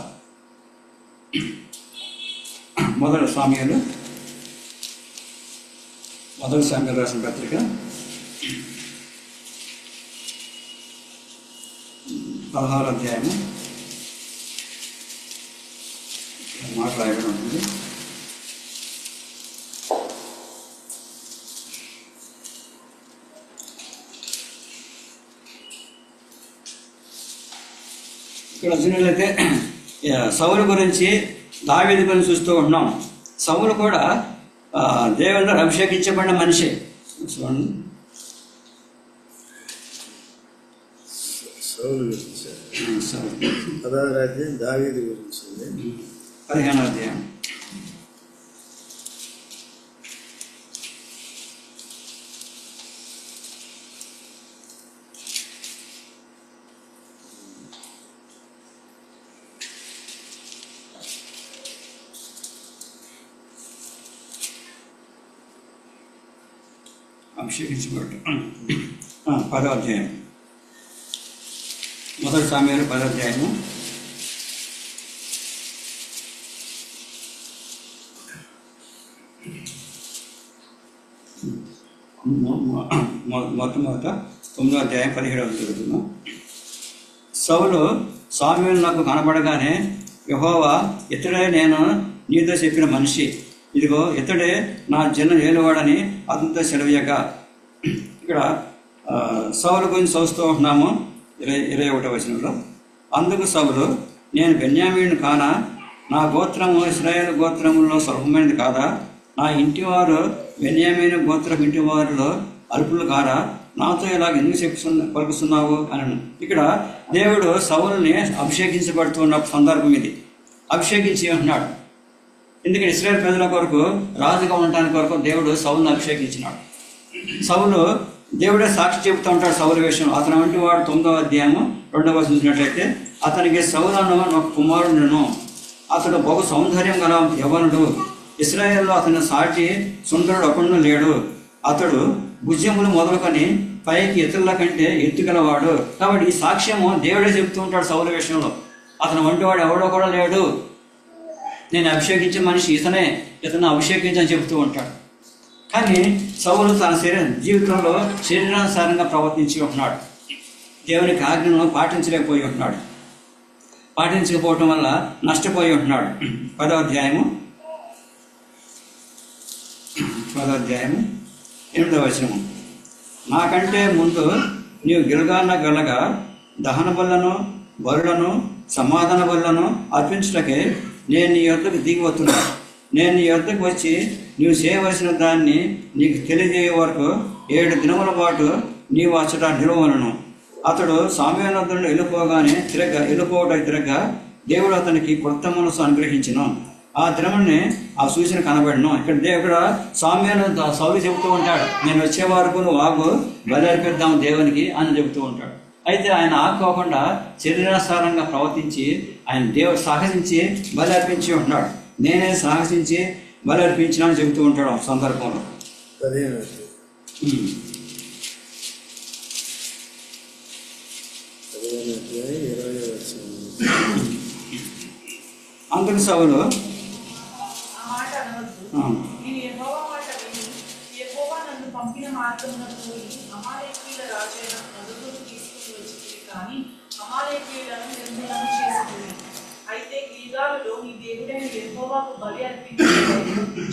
మొదటి సామ్యాలు రాసిన పత్రిక 16వ అధ్యాయము మాట రాయబడి ఉంటుంది. ఇక్కడ వచ్చినట్లయితే సౌలు గురించి, దావీదు గురించి చూస్తూ ఉంటున్నాం. సౌలు కూడా దేవుడు అభిషేకించబడిన మనిషి. చూడండి, సౌలు గురించి 16వ అధ్యాయం దావీదు గురించి 15వ అధ్యాయం. అభిషేకించబడ్డ 10వ అధ్యాయం. మొదటి సామ్యాలు 10వ అధ్యాయము. మొట్టమొదట 9వ అధ్యాయం 17వ చదువుతున్నాం. సౌలు సామ్యూలు నాకు కనపడగానే, యెహోవా, ఇతడే నేను నీతో చెప్పిన మనిషి, ఇదిగో ఇతడే నా జన ఏలువాడని అతనితో సెలవీయగా. ఇక్కడ సౌలు గురించి చూస్తూ ఉంటున్నాము. 21వ వచనంలో, అందుకు సౌలు, నేను బెన్యామీను కానా? నా గోత్రము ఇశ్రాయేలు గోత్రములో స్వల్పమైనది కాదా? నా ఇంటివారు బెన్యామీను గోత్రం ఇంటి వారిలో అల్పులు కారా? నాతో ఇలాగ ఎందుకు పలుకుతున్నావు అని. ఇక్కడ దేవుడు సౌలుని అభిషేకించబడుతున్న సందర్భం ఇది. అభిషేకించి అంటున్నాడు. ఎందుకంటే ఇశ్రాయేలు ప్రజల కొరకు రాజుగా ఉండటానికి కొరకు దేవుడు సౌలుని అభిషేకించినాడు. సౌలు దేవుడే సాక్షి చెబుతూ ఉంటాడు సౌలు విషయం. అతను వంటి వాడు 9వ అధ్యాయము 2వ వచనం చూసినట్లయితే, అతనికి సౌలను ఒక కుమారుడును, అతడు బహు సౌందర్యం గల యవ్వనుడు, ఇశ్రాయేలులో అతని సాటి సుందరుడు ఒకడు లేడు, అతడు భుజములు మొదలుకొని పైకి ఇతరుల కంటే ఎత్తుగలవాడు. కాబట్టి ఈ సాక్ష్యము దేవుడే చెబుతూ ఉంటాడు సౌలు విషయంలో. అతను వంటి వాడు ఎవడో కూడా లేడు, నేను అభిషేకించే మనిషి ఇతనే, ఇతను అభిషేకించని చెబుతూ ఉంటాడు. కానీ సౌలు తన జీవితంలో శరీరానుసారంగా ప్రవర్తించి ఉంటున్నాడు. దేవునికి ఆజ్ఞను పాటించలేకపోయి ఉంటున్నాడు. పాటించకపోవటం వల్ల నష్టపోయి ఉంటున్నాడు. 10వ అధ్యాయము 8వ వచనము, నాకంటే ముందు నీవు గిల్గాన గలగా దహన బలులను సమాధాన బలులను అర్పించుటకే నేను నీ యొద్దకు దిగి వస్తున్నాను. నేను నీ యొద్దకు వచ్చి నీవు చేయవలసిన దాన్ని నీకు తెలియజేయ వరకు 7 దినముల పాటు నీవు అచ్చట నిలవలను. అతడు సామ్యూయేలు వద్దకు వెళ్ళిపోవడానికి తిరగగా దేవుడు అతనికి కొత్త మనసు అనుగ్రహించును. ఆ దినమునే ఆ సూచన కనబడను. ఇక్కడ సామ్యూయేలు సౌలు చెబుతూ ఉంటాడు, నేను వచ్చే వరకు నువ్వు ఆగు, బలి అర్పిద్దాం దేవునికి అని చెబుతూ ఉంటాడు. అయితే ఆయన ఆగుకోకుండా శరీరానుసారంగా ప్రవర్తించి ఆయన దేవుడు సాహసించి బలి అర్పించి ఉంటున్నాడు. నేనే సాహసించి బలి అర్పించిన అని చెబుతూ ఉంటాడు ఆ సందర్భంలో. అందుకు సౌలు పంపిన మార్గమున పోయి అమాలేకీయుల రాజైన అదోనును తీసుకుని వచ్చింది, కానీ అమాలేకీయులను నిర్మూలన చేసింది. అయితే గిల్గాలులో నీ దేవుడైన యెహోవాకు బలి అర్పించారు.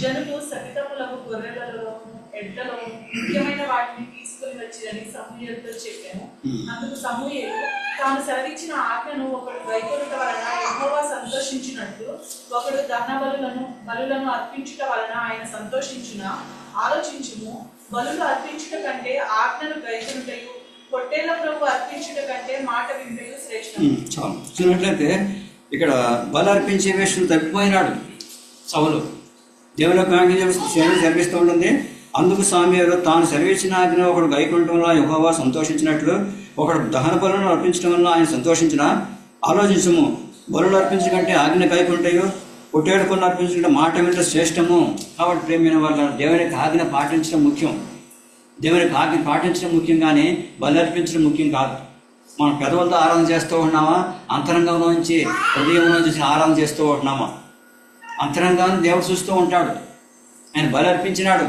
జనులు సకితములకు గొర్రెలలో ఎడ్లలో ముఖ్యమైన వాటిని తీసుకుని వచ్చిరని సమూయేలుతో చెప్పాను. అందుకు సమూయేలు తాను సెలవిచ్చిన ఆజ్ఞను ఒకడు గైకొనుట వలన యెహోవా సంతోషించినట్లు ఒకడు దహన బలులను అర్పించుట వలన ఆయన సంతోషించున ఆలోచించుము. బలులు అర్పించుట కంటే ఆజ్ఞను గైకొనుటయు పొట్టేళ్ల ప్రభు అర్పించుట కంటే మాట వింటయు శ్రేష్టం. చూసినట్లయితే ఇక్కడ బలి అర్పించే విషయం తప్పిపోయినాడు సౌలు. దేవులకు ఆజ్ఞ జరిపిస్తూ ఉంటుంది. అందుకు సమూయేలు తాను సెలవిచ్చిన ఆజ్ఞ ఒకడు గైకొనటం వల్ల యెహోవా సంతోషించినట్లు ఒకడు దహన బలులను అర్పించడం వల్ల ఆయన సంతోషించిన ఆలోచించము. బలులు అర్పించడం కంటే ఆజ్ఞ గైకొంటాయో పొట్టేడు కొన్ని అర్పించడం మాట వింటే శ్రేష్టము. కాబట్టి ప్రేమైన వాళ్ళ దేవునికి ఆజ్ఞ పాటించడం ముఖ్యం. దేవునికి ఆజ్ఞ పాటించడం ముఖ్యం, కానీ బలి అర్పించడం ముఖ్యం కాదు. మనం పెదవులతో ఆరాధన చేస్తూ ఉంటున్నామా, అంతరంగంలోంచి హృదయంలోంచి ఆరాధన చేస్తూ ఉంటున్నామా? అంతరంగాన్ని దేవుడు చూస్తూ ఉంటాడు. ఆయన బలి అర్పించినాడు,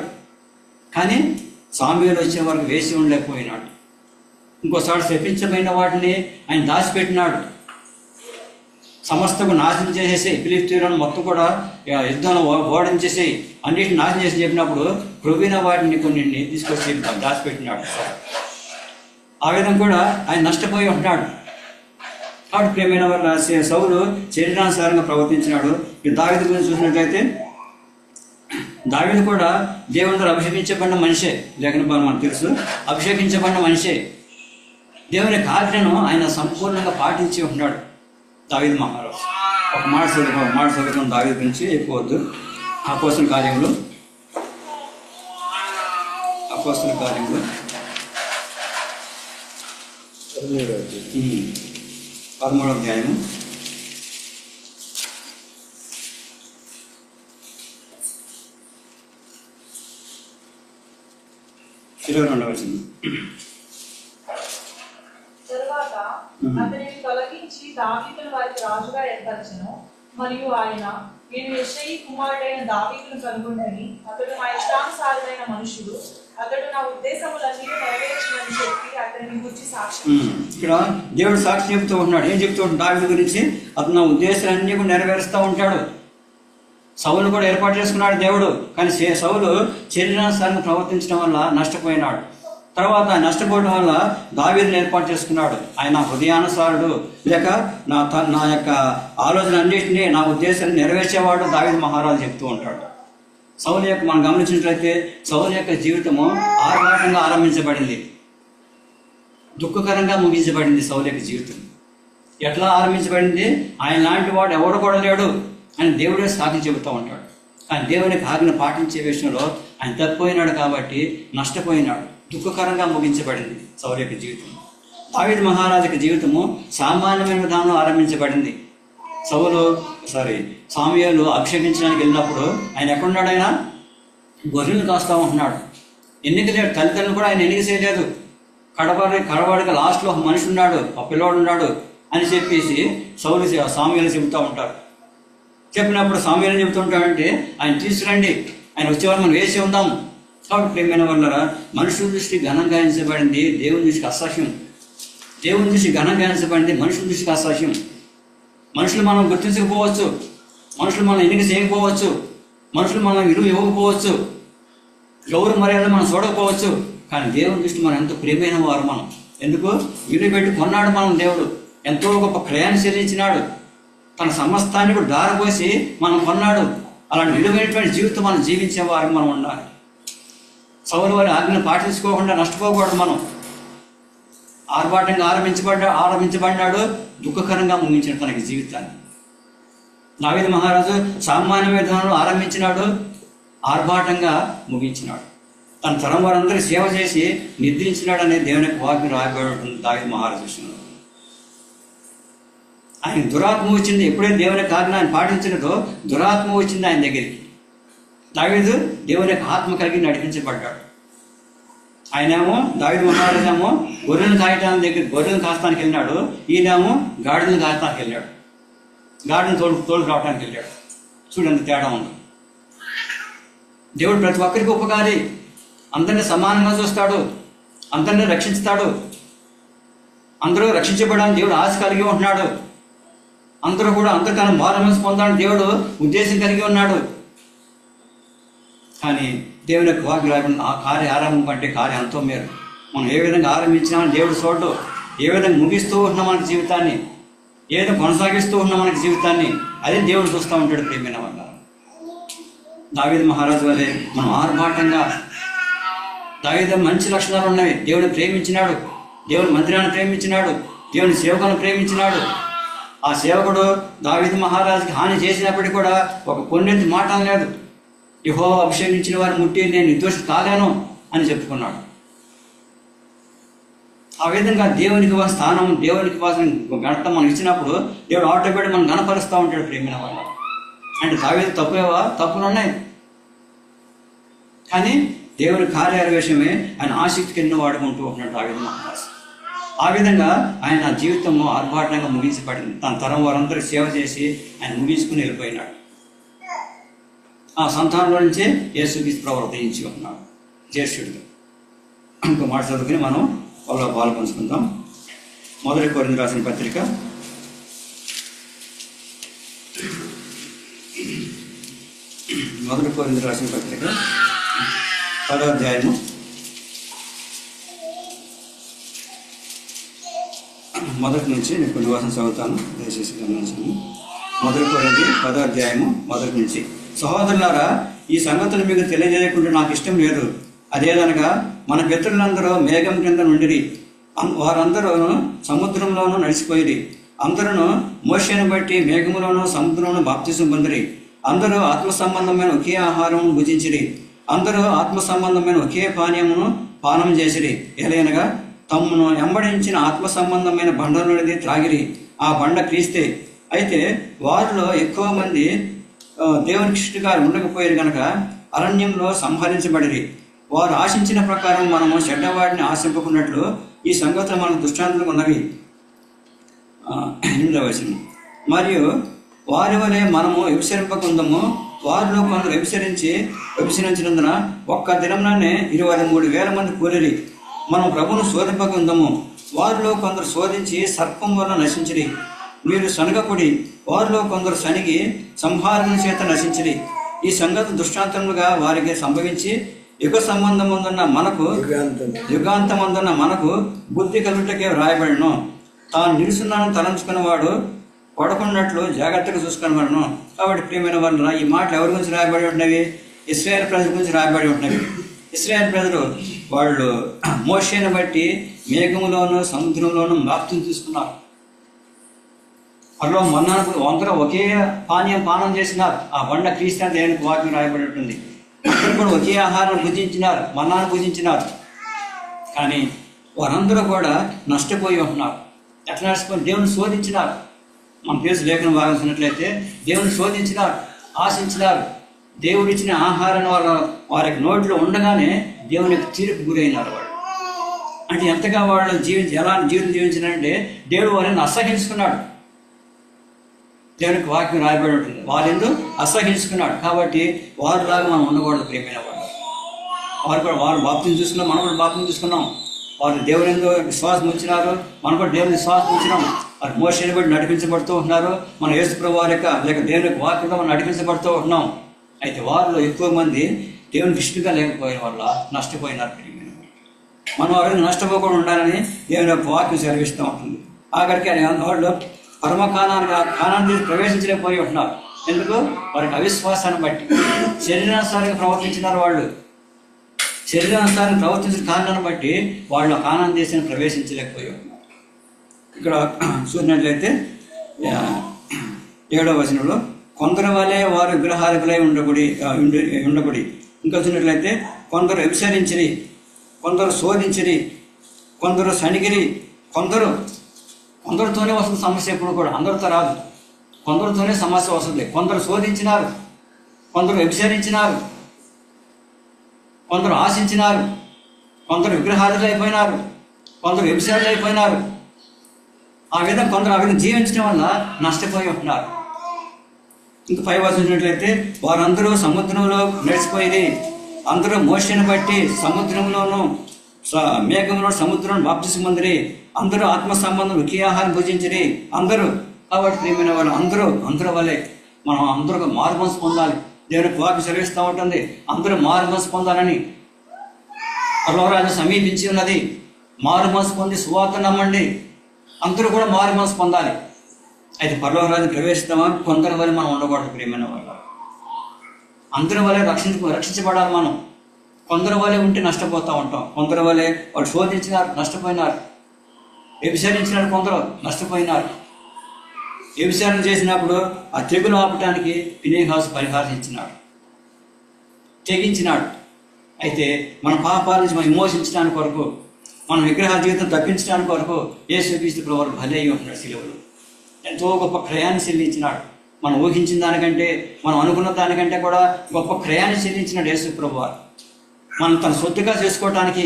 కానీ సమూయేలు వచ్చే వరకు వేసి ఉండలేకపోయినాడు. ఇంకోసారి శపించబడిన వాటిని ఆయన దాచిపెట్టినాడు. సమస్తకు నాశనం చేసేసి ఫిలిష్తీయులను మొత్తం కూడా యుద్ధంలో ఓడించేసి అన్నిటిని నాశనం చేసి చెప్పినప్పుడు ప్రవీణ వాటిని కొన్నింటిని తీసుకొచ్చి దాచిపెట్టినాడు. ఆ విధంగా కూడా ఆయన నష్టపోయి ఉంటున్నాడు. కాబట్టి ప్రేమైన వల్ల సౌలు శరీరానుసారంగా ప్రవర్తించినాడు. దావీదు గురించి చూసినట్లయితే దావీదు కూడా దేవుని ద్వారా అభిషేకించబడిన మనిషే. లేఖన మనకు తెలుసు, అభిషేకించబడిన మనిషే. దేవుని ఆజ్ఞను ఆయన సంపూర్ణంగా పాటించి ఉంటున్నాడు దావీదు మహారాజు. ఒక మాట చదువుకున్న దావీదు గురించి ఎక్కువద్దు. అపోస్తలుల కార్యములు 13వ అధ్యాయము 22వ వచనం. తరువాత అతనిని తొలగించి దావీదును వారికి రాజుగా ఏర్పరచెను. మరియు ఆయన, నేను యెషయి కుమారుడైన దావీదును కనుగొంటిని, అతడు నా ఇష్టానుసారుడైన మనుషుడు, అతడు నా ఉద్దేశములన్నీ నెరవేర్చునని చెప్పి అతనిని గురించి సాక్ష్యం. ఇక్కడ దేవుడు సాక్షి చెబుతూ ఉంటున్నాడు. ఏం చెప్తూ ఉంటాడు దావీదు గురించి? అతను నా ఉద్దేశాలన్నీ కూడా నెరవేరుస్తూ ఉంటాడు. సౌలు కూడా ఏర్పాటు చేసుకున్నాడు దేవుడు, కానీ సౌలు శరీరానుసారంగా ప్రవర్తించడం వల్ల నష్టపోయినాడు. తర్వాత నష్టపోవడం వల్ల దావీదుని ఏర్పాటు చేసుకున్నాడు. ఆయన హృదయానుసారుడు, లేక నా యొక్క ఆలోచన అన్నింటినీ, నా ఉద్దేశాన్ని నెరవేర్చేవాడు దావీదు మహారాజు చెప్తూ ఉంటాడు. సౌలు యొక్క మనం గమనించినట్లయితే సౌలు యొక్క జీవితము ఆర్భాటంగా ఆరంభించబడింది. దుఃఖకరంగా ముగించబడింది సౌలు యొక్క జీవితం. ఎట్లా ఆరంభించబడింది? ఆయన లాంటి వాడు ఎవడు కూడా లేడు అని దేవుడే సాక్షి చెబుతూ ఉంటాడు. కానీ దేవునికి ఆజ్ఞ పాటించే విషయంలో ఆయన తప్పిపోయినాడు కాబట్టి నష్టపోయినాడు. దుఃఖకరంగా ముగించబడింది సౌలు యొక్క జీవితం. దావీదు మహారాజుకి జీవితము సామాన్యమైన విధానం ఆరంభించబడింది. సాముయేలు అభిషేకించడానికి వెళ్ళినప్పుడు ఆయన ఎక్కడున్నాడు? ఆయన గొర్రెలు కాస్తా ఉంటున్నాడు. ఎన్నిక లేడు, తల్లిదండ్రులు కూడా ఆయన ఎన్నిక చేయలేదు. కడబడిగా లాస్ట్లో ఒక మనిషి ఉన్నాడు, ఒక పిల్లోడు ఉన్నాడు అని చెప్పేసి సాముయేలు చెబుతూ ఉంటారు. చెప్పినప్పుడు సాముయేలు చెబుతుంటాడంటే ఆయన తీసుకురండి, ఆయన వచ్చేవాళ్ళు మనం వేసి ఉందాం. కాబట్టి ప్రేమైన వాళ్ళరా, మనుషుల దృష్టి ఘనంగా ఎంచబడింది, దేవుని దృష్టికి అసహ్యం. దేవుని దృష్టి ఘనంగా ఎంచబడింది, మనుషుల దృష్టికి అసహ్యం. మనుషులు మనం గుర్తించకపోవచ్చు, మనుషులు మనం ఎన్నిక చేయకపోవచ్చు, మనుషులు మనం విలువ ఇవ్వకపోవచ్చు, గౌరవ మర్యాద మనం చూడకపోవచ్చు. కానీ దేవుని దృష్టి మనం ఎంతో ప్రియమైన వారు. మనం ఎందుకు విలువ పెట్టి కొన్నాడు మనం. దేవుడు ఎంతో గొప్ప క్రయాన్ని చెల్లించినాడు, తన సమస్తాన్ని కూడా దారపోసి మనం కొన్నాడు. అలాంటి విలువైనటువంటి జీవితం మనం జీవించేవారు మనం ఉండాలి. సౌలు వారి ఆజ్ఞను పాటించుకోకుండా నష్టపోకూడదు. మనం ఆర్భాటంగా ఆరంభించబడినాడు, దుఃఖకరంగా ముగించిన తనకి జీవితాన్ని. దావీదు మహారాజు సామాన్య విధానంలో ఆరంభించినాడు, ఆర్భాటంగా ముగించినాడు. తన తరం వారందరూ సేవ చేసి నిద్రించినాడు అనే దేవుని యొక్క వాక్యం రాయబడి ఉంటుంది దావీదు మహారాజు విషయంలో. ఆయన దురాత్మ వచ్చింది. ఎప్పుడైతే దేవుని యొక్క ఆజ్ఞ ఆయన పాటించినదో దురాత్మ వచ్చింది ఆయన దగ్గరికి. దావీదు దేవుని యొక్క ఆత్మ కలిగి నడిపించబడ్డాడు. ఆయనేమో దావీదు మహారాజు ఏమో గొర్రెలను కాస్తానికి వెళ్ళినాడు, ఈయనేమో గాడిదలను కాస్తానికి వెళ్ళాడు, గాడిని తోడు రావడానికి వెళ్ళాడు. చూడండి తేడా ఉంది. దేవుడు ప్రతి ఒక్కరికి ఉపకారి, అందరినీ సమానంగా చూస్తాడు, అందరినీ రక్షిస్తాడు. అందరూ రక్షించబడాలని దేవుడు ఆశ కలిగి ఉంటున్నాడు. అందరూ అందరికన్నా మారుమనసు పొందాలని దేవుడు ఉద్దేశం కలిగి ఉన్నాడు. కానీ దేవుని యొక్క వాక్యం ఆ కార్య ఆరంభం కంటే కార్యం ఎంతో మేలు. మనం ఏ విధంగా ఆరంభించినామని దేవుడు చూడడు, ఏ విధంగా ముగిస్తూ ఉంటున్నాం మనకి జీవితాన్ని, ఏ విధంగా కొనసాగిస్తూ ఉన్నాం మనకి జీవితాన్ని, అదే దేవుడు చూస్తూ ఉంటాడు. ప్రియమైన వల్ల దావీదు మహారాజు వలె మనం ఆర్భాటంగా, దావీదు మంచి లక్షణాలు ఉన్నాయి. దేవుడిని ప్రేమించినాడు, దేవుని మందిరాన్ని ప్రేమించినాడు, దేవుని సేవకులను ప్రేమించినాడు. ఆ సేవకుడు దావీదు మహారాజుకి హాని చేసినప్పటికీ కూడా ఒక కొన్నెంత మాట అనలేదు. యెహోవా అభిషేకించిన వారు ముట్టి నేను నిర్దోషి కాలేను అని చెప్పుకున్నాడు. ఆ విధంగా దేవునికి స్థానం, దేవునికి ఘనత మనం ఇచ్చినప్పుడు దేవుడు ఆటోమేటిక్ మనం గణపరుస్తూ ఉంటాడు. ప్రేమైన వాళ్ళ అంటే దావీదు తప్పులు ఉన్నాయి, కానీ దేవుని కార్యాల విషయమే ఆయన ఆసక్తికి ఎన్నో వాడుకుంటూ ఉంటున్నాడు దావీదు మహారాజు. ఆ విధంగా ఆయన జీవితము ఆర్భాటంగా ముగించబడింది. తన తరం వారందరూ సేవ చేసి ఆయన ముగించుకుని వెళ్ళిపోయినాడు. ఆ సంతానంలో నుంచే యేసుక్రీస్తు ప్రవర్తించి ఉన్నాడు జ్యేష్ఠుడిగా. ఇంకో మాట చదువుకుని మనం వాళ్ళ పాలు పంచుకుందాం. 1 కొరింథీయులకు రాసిన పత్రిక 1 కొరింథీయులకు రాసిన పత్రిక 10వ అధ్యాయము 1 నుంచి నేను కొన్ని వర్షం చదువుతాను, దయచేసి గమనించండి. 1 కొరింథీయులు 10వ అధ్యాయము 1 నుంచి. సహోదరులారా, ఈ సంగతులు మీకు తెలియజేయకుండా నాకు ఇష్టం లేదు. అదేదనగా మన పితరులందరూ మేఘం కింద నుండిరి, వారందరూ సముద్రంలోనూ నడిచిపోయిరి. అందరూ మోషేను బట్టి మేఘములోను సముద్రంలో బాప్తిసం పొందిరి. అందరూ ఆత్మ సంబంధమైన ఒకే ఆహారమును భుజించిరి. అందరూ ఆత్మ సంబంధమైన ఒకే పానీయమును పానం చేసిరి. ఎలయనగా తమ్మును వెంబడించిన ఆత్మ సంబంధమైన బండలోనిది త్రాగిరి. ఆ బండ క్రీస్తే. అయితే వారిలో ఎక్కువ మంది దేవునికి ఇష్టగా ఉండకపోయారు గనక అరణ్యంలో సంహరించబడిరి. వారు ఆశించిన ప్రకారం మనము చెడ్డవాడిని ఆశింపకున్నట్లు ఈ సంగతులు మనకు దృష్టాంతాలు ఉన్నవి. 8వ వచనం. మరియు వారి వలె మనము వ్యభిచరింపకుందము. వారిలో కొందరు వ్యభిచరించినందున ఒక్క దినంలోనే 23,000 మంది కూలిరి. మనం ప్రభును శోధింపకుందము. వారిలో కొందరు శోధించి సర్పం వల్ల నశించిరి. మీరు సనగకుడి. వారిలో కొందరు సనిగి సంహారణ చేత నశించిరి. ఈ సంగతి దృష్టాంతములుగా వారికి సంభవించి యుగాంతమందున్న మనకు బుద్ధి కలుగుటకే వ్రాయబడిను. తాను నిలుసున్నాను తలంచుకున్నవాడు పడకున్నట్లు జాగ్రత్తగా చూసుకునేవాడును. కాబట్టి ప్రియమైన వాళ్ళ ఈ మాటలు ఎవరి గురించి రాయబడి ఉంటున్నవి? ఇశ్రాయేలు ప్రజల గురించి రాయబడి ఉంటున్నవి. ఇశ్రాయేల్ ప్రజలు వాళ్ళు మోషేని బట్టి మేఘములోను సముద్రంలోను బాప్తిసం తీసుకున్నారు. వాళ్ళు అందరూ ఒకే పానం చేసినారు. ఆ బండ క్రీస్తు దేవునికి వాక్యం రాయబడి ఉంటుంది. అందరూ కూడా ఒకే ఆహారం భుజించినారు, మన్నాను భుజించినారు. కానీ వారందరూ కూడా నష్టపోయి ఉంటున్నారు. ఎట్లా నష్టపోయి దేవుని శోధించినారు. మన తెలుసు లేఖనం భావించినట్లయితే దేవుని శోధించినారు, ఆశించినారు. దేవుడు ఇచ్చిన ఆహారాన్ని వారికి నోట్లో ఉండగానే దేవునికి తీర్పు గురైనారు వాళ్ళు. అంటే ఎంతగా వాళ్ళు ఎలాంటి జీవితం జీవించినారంటే దేవుడు వారిని అసహించుకున్నాడు. దేవునికి వాక్యం రాయబడి ఉంటుంది. వారెందు అసహించుకున్నాడు. కాబట్టి వారిలాగా మనం ఉండకూడదు. ప్రియమైన వారు బాప్తిసం చూసుకున్నాం, మనం కూడా బాప్తిసం చూసుకున్నాం. వారు దేవుని ఎందు విశ్వాసం ఉంచినారు, మనం కూడా దేవుని విశ్వాసం ఉంచినాం. వారు మోషేని బట్టి నడిపించబడుతూ ఉంటున్నారు. మన యేసు ప్రభువు వారి యొక్క లేక దేవుని యొక్క వాక్యంలో మనం నడిపించబడుతూ ఉంటున్నాం. అయితే వారిలో ఎక్కువ మంది దేవునికి ఇష్టంగా లేకపోయిన వల్ల నష్టపోయినారు. మనం ఎవరైనా నష్టపోకుండా ఉండాలని దేవుని యొక్క వాక్యం సెలవిస్తూ ఉంటుంది. ఆఖరికి వాళ్ళు పరమ కానాన్ని ప్రవేశించలేకపోయి ఉంటున్నారు. ఎందుకు? వారికి అవిశ్వాసాన్ని బట్టి శరీరానుసారంగా ప్రవర్తించినారు. వాళ్ళు శరీరానుసారంగా ప్రవర్తించిన కారణాన్ని బట్టి వాళ్ళు కానాన్ దేశాన్ని ప్రవేశించలేకపోయి ఉంటున్నారు. ఇక్కడ చూసినట్లయితే 7వ వచనంలో కొందరు వలె వారు విగ్రహాలకులై ఉండబడి. ఇంకా చూసినట్లయితే కొందరు వ్యభిచరించిరి, కొందరు శోధించిరి, కొందరు సణిగిరి. కొందరితోనే వస్తుంది సమస్య. ఎప్పుడు కూడా అందరితో రాదు, కొందరితోనే సమస్య వస్తుంది. కొందరు శోధించినారు, కొందరు వ్యభిచరించినారు, కొందరు ఆశించినారు, కొందరు విగ్రహాలు అయిపోయినారు, కొందరు వ్యభిచారులు అయిపోయినారు. ఆ విధంగా జీవించడం వల్ల నష్టపోయి ఉంటున్నారు. ఇంకా 5వ వచనం చూసినట్లయితే వారందరూ సముద్రంలో నడిచిపోయింది. అందరూ మోషేని బట్టి సముద్రంలోనూ మేఘంలో సముద్రంలో బాప్తిసం పొందిరి. అందరూ ఆత్మ సంబంధం ఒకే ఆహారం భుజించిరి అందరూ. కాబట్టి ప్రియమైన వాళ్ళు అందరూ వలె మనం అందరూ మారుమనసు పొందాలి. దేవునికి వాక్యం సెలవిస్తూ ఉంటుంది. అందరూ మారుమనసు పొందాలని. పరలోకరాజ్యం సమీపించి ఉన్నది. మారుమనసు పొంది సువార్త నమ్మండి. అందరూ కూడా మారుమనసు పొందాలి. అయితే పరలోకరాజ్యం ప్రవేశిస్తామా? కొందరి వల్ల మనం ఉండకూడదు. ప్రియమైన వాళ్ళు అందరి వల్ల రక్షించబడాలి. మనం కొందరి వల్లే ఉంటే నష్టపోతూ ఉంటాం. కొందరి వల్లే వాళ్ళు శోధించినారు, నష్టపోయినారు. వ్యభిచారించినారు, కొందరు నష్టపోయినారు. వ్యభిచారం చేసినప్పుడు ఆ తెగులు ఆపటానికి ఫినెహాసు పరిహారం ఇచ్చినాడు, తెగించినాడు. అయితే మన పాపాల నుంచి మనం విమోచించడానికి కొరకు, మన విగ్రహ జీవితం తప్పించడానికి కొరకు యేసుక్రీస్తు ప్రభువు బలి అయి ఉంటున్నాడు. శిలువలో ఎంతో గొప్ప క్రయాన్ని చెల్లించినాడు. మనం ఊహించిన దానికంటే, మనం అనుకున్న దానికంటే కూడా గొప్ప క్రయాన్ని చెల్లించినాడు యేసు ప్రభువు. మనం తన సొత్తుగా చేసుకోవటానికి,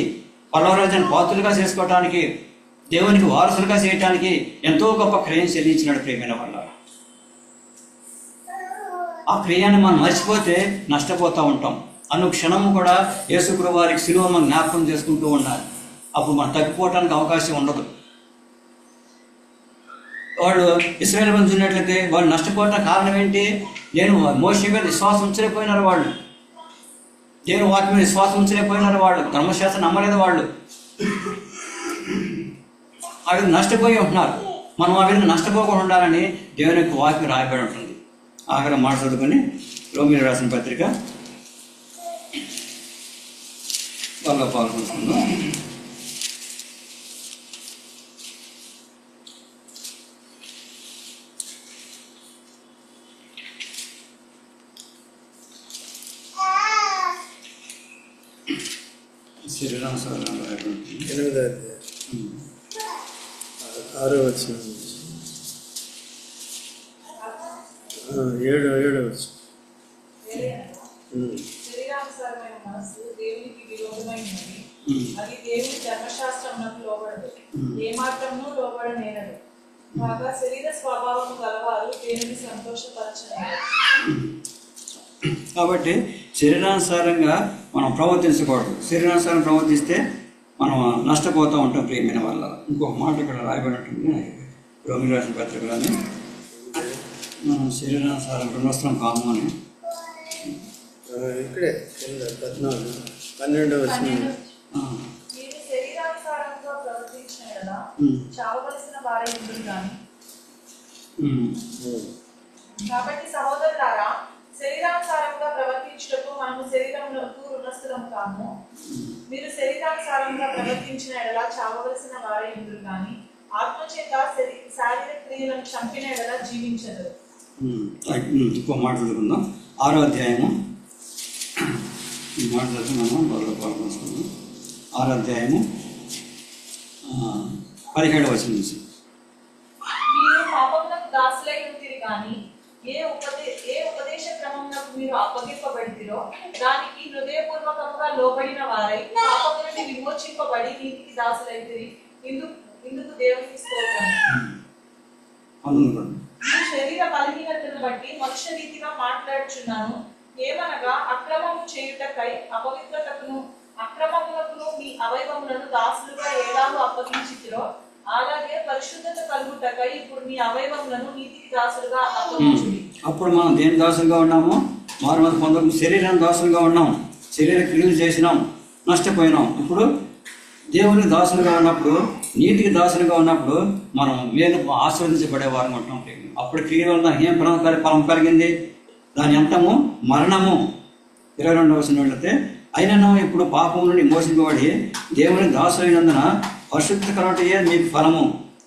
పరలోకరాజ్యాన్ని పాత్రులుగా చేసుకోవటానికి, దేవునికి వారసులుగా చేయటానికి ఎంతో గొప్ప క్రయం చెల్లించినాడు. ప్రియమైన వల్ల ఆ క్రయాన్ని మనం మర్చిపోతే నష్టపోతూ ఉంటాం. అనుక్షణము కూడా యేసు ప్రభువు వారికి శిలువ మనం జ్ఞాపకం చేసుకుంటూ ఉండాలి. అప్పుడు మనం తగ్గిపోవటానికి అవకాశం ఉండదు. వాళ్ళు ఇశ్రాయేలు మంది చూసినట్లయితే వాళ్ళు నష్టపోవడానికి కారణం ఏంటి? మోషే మీద విశ్వాసం ఉంచలేకపోయినారు. వాళ్ళు దేవుని వాక్యం మీద విశ్వాసం ఉంచలేకపోయినారు. వాళ్ళు ధర్మశాస్త్రం నమ్మలేదు. వాళ్ళు ఆ విధంగా నష్టపోయి ఉంటున్నారు. మనం ఆ విధంగా నష్టపోకుండా ఉండాలని దేవుని యొక్క వాక్యం రాయబడి ఉంటుంది. ఆఖరి మాట చదువుకొని రోమీయులకు రాసిన పత్రిక వాళ్ళ పాల్గొంటున్నాం. శ్రీరామసారం 8వ అధ్యాయం 6వ వచనం నుంచి 7వ వచనం. శరీరానుసారమైన మనసు దేవునికి విరోధమైనది. అది దేవుని ధర్మశాస్త్రమునకు లోబడదు, ఏమాత్రమును లోబడనేరదు. కాగా శరీర స్వభావము గలవారు దేవుని సంతోషపరచనేరదు. కాబట్టి శరీరానుసారంగా మనం ప్రవర్తించకూడదు. శరీరానుసారం ప్రవర్తిస్తే మనం నష్టపోతూ ఉంటాం. ప్రియమైన వల్ల ఇంకొక మాట ఇక్కడ రాయబడి ఉంటుంది రోమియోలకు రాసిన పత్రికలోనే, శరీరానుసారం రుణవస్త్రం కాము అని. ఇక్కడే 12వ వచనం. మీరు శరీరానుసారంగా ప్రవర్తించిన యెడల చావవలసిన వారై ఉండురు గాని. కాబట్టి సహోదరులారా, శరీరానుసారంగా ప్రవర్తించుటకు మనము శరీరమునకు రుణస్థులము కాము, మీరు శరీరానుసారంగా ప్రవర్తించిన ఎడల చావవలసిన వారే ఇందురు కానీ ఆత్మచేత శారీరక క్రియలను చంపిన ఎడల జీవించదు. ఇంకో మాట చదువుకుందాం. 6వ అధ్యాయము ఈ మాట చదువుకున్నాము బాగా పాల్గొంటున్నాము. 6వ అధ్యాయము 17వ వచనం నుంచి. మీరు పాపములకు దాసులై ఉంటిరి కానీ ఏ ఉపదేశ క్రమమునకు మీరు అప్పగింపబడితిరో దానికి హృదయపూర్వకముగా లోబడిన వారై పాపము నుండి విమోచింపబడి నీతికి దాసులైతిరి. ఇందుకు దేవునికి స్తోత్రం. ఈ శరీర బలహీనతను బట్టి మనుష్య రీతిగా మాట్లాడుచున్నాను. ఏమనగా అక్రమము చేయుటకై అక్రమములకును మీ అవయవములను దాసులుగా ఎలాగో అప్పగించితిరో అలాగే పరిశుద్ధత కలుగుటకై ఇప్పుడు మీ అవయవములను నీతికి దాసులుగా అప్పగించుడి. అప్పుడు మనం దేని దాసులుగా ఉన్నాము? మారుమనసు పొందక శరీరానికి దాసులుగా ఉన్నాం, శరీర క్రియలు చేసినాం, నష్టపోయినాం. ఇప్పుడు దేవునికి దాసులుగా ఉన్నప్పుడు, నీతికి దాసులుగా ఉన్నప్పుడు మనం మేలు ఆశీర్వదించబడే వారం ఉంటాం. అప్పుడు క్రియ వల్ల ఏం ఫలం కలిగింది? దాని అంతము మరణము. 22వ వచనం వెళితే అయినను ఇప్పుడు పాపము నుండి మోసింపబడి దేవుని దాసులైనందున పరిశుద్ధ కలగటయే మీకు ఫలము,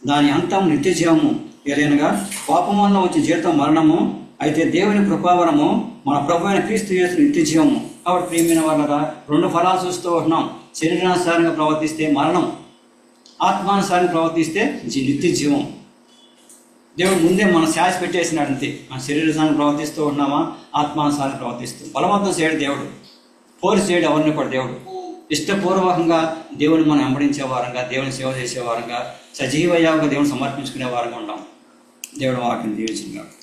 దాని అంతం నిత్య జీవము. ఏదైనగా పాపం వల్ల వచ్చే జీవితం మరణము, అయితే దేవుని కృపావరము మన ప్రభు అయిన క్రీస్తు యేసు నిత్య జీవము. కాబట్టి ప్రియమైన వాళ్ళగా 2 ఫలాలు చూస్తూ ఉంటున్నాం. శరీరానుసారంగా ప్రవర్తిస్తే మరణం, ఆత్మానుసారంగా ప్రవర్తిస్తే నిత్య జీవం. దేవుడు ముందే మనం శాసి పెట్టేసినాడు అంతే. మన శరీరానుసారంగా ప్రవర్తిస్తూ ఉన్నామా, ఆత్మానుసారంగా ప్రవర్తిస్తూ. బలవంతం చేయడు దేవుడు, ఫోర్స్ చేయడు ఎవరిని కూడా దేవుడు. ఇష్టపూర్వకంగా దేవుని మనం వెంబడించే వారంగా, దేవుని సేవ చేసే వారంగా, సజీవ యాగంగా దేవుని సమర్పించుకునే వారంగా ఉంటాం. దేవుడు వాటిని దీవించుగాక.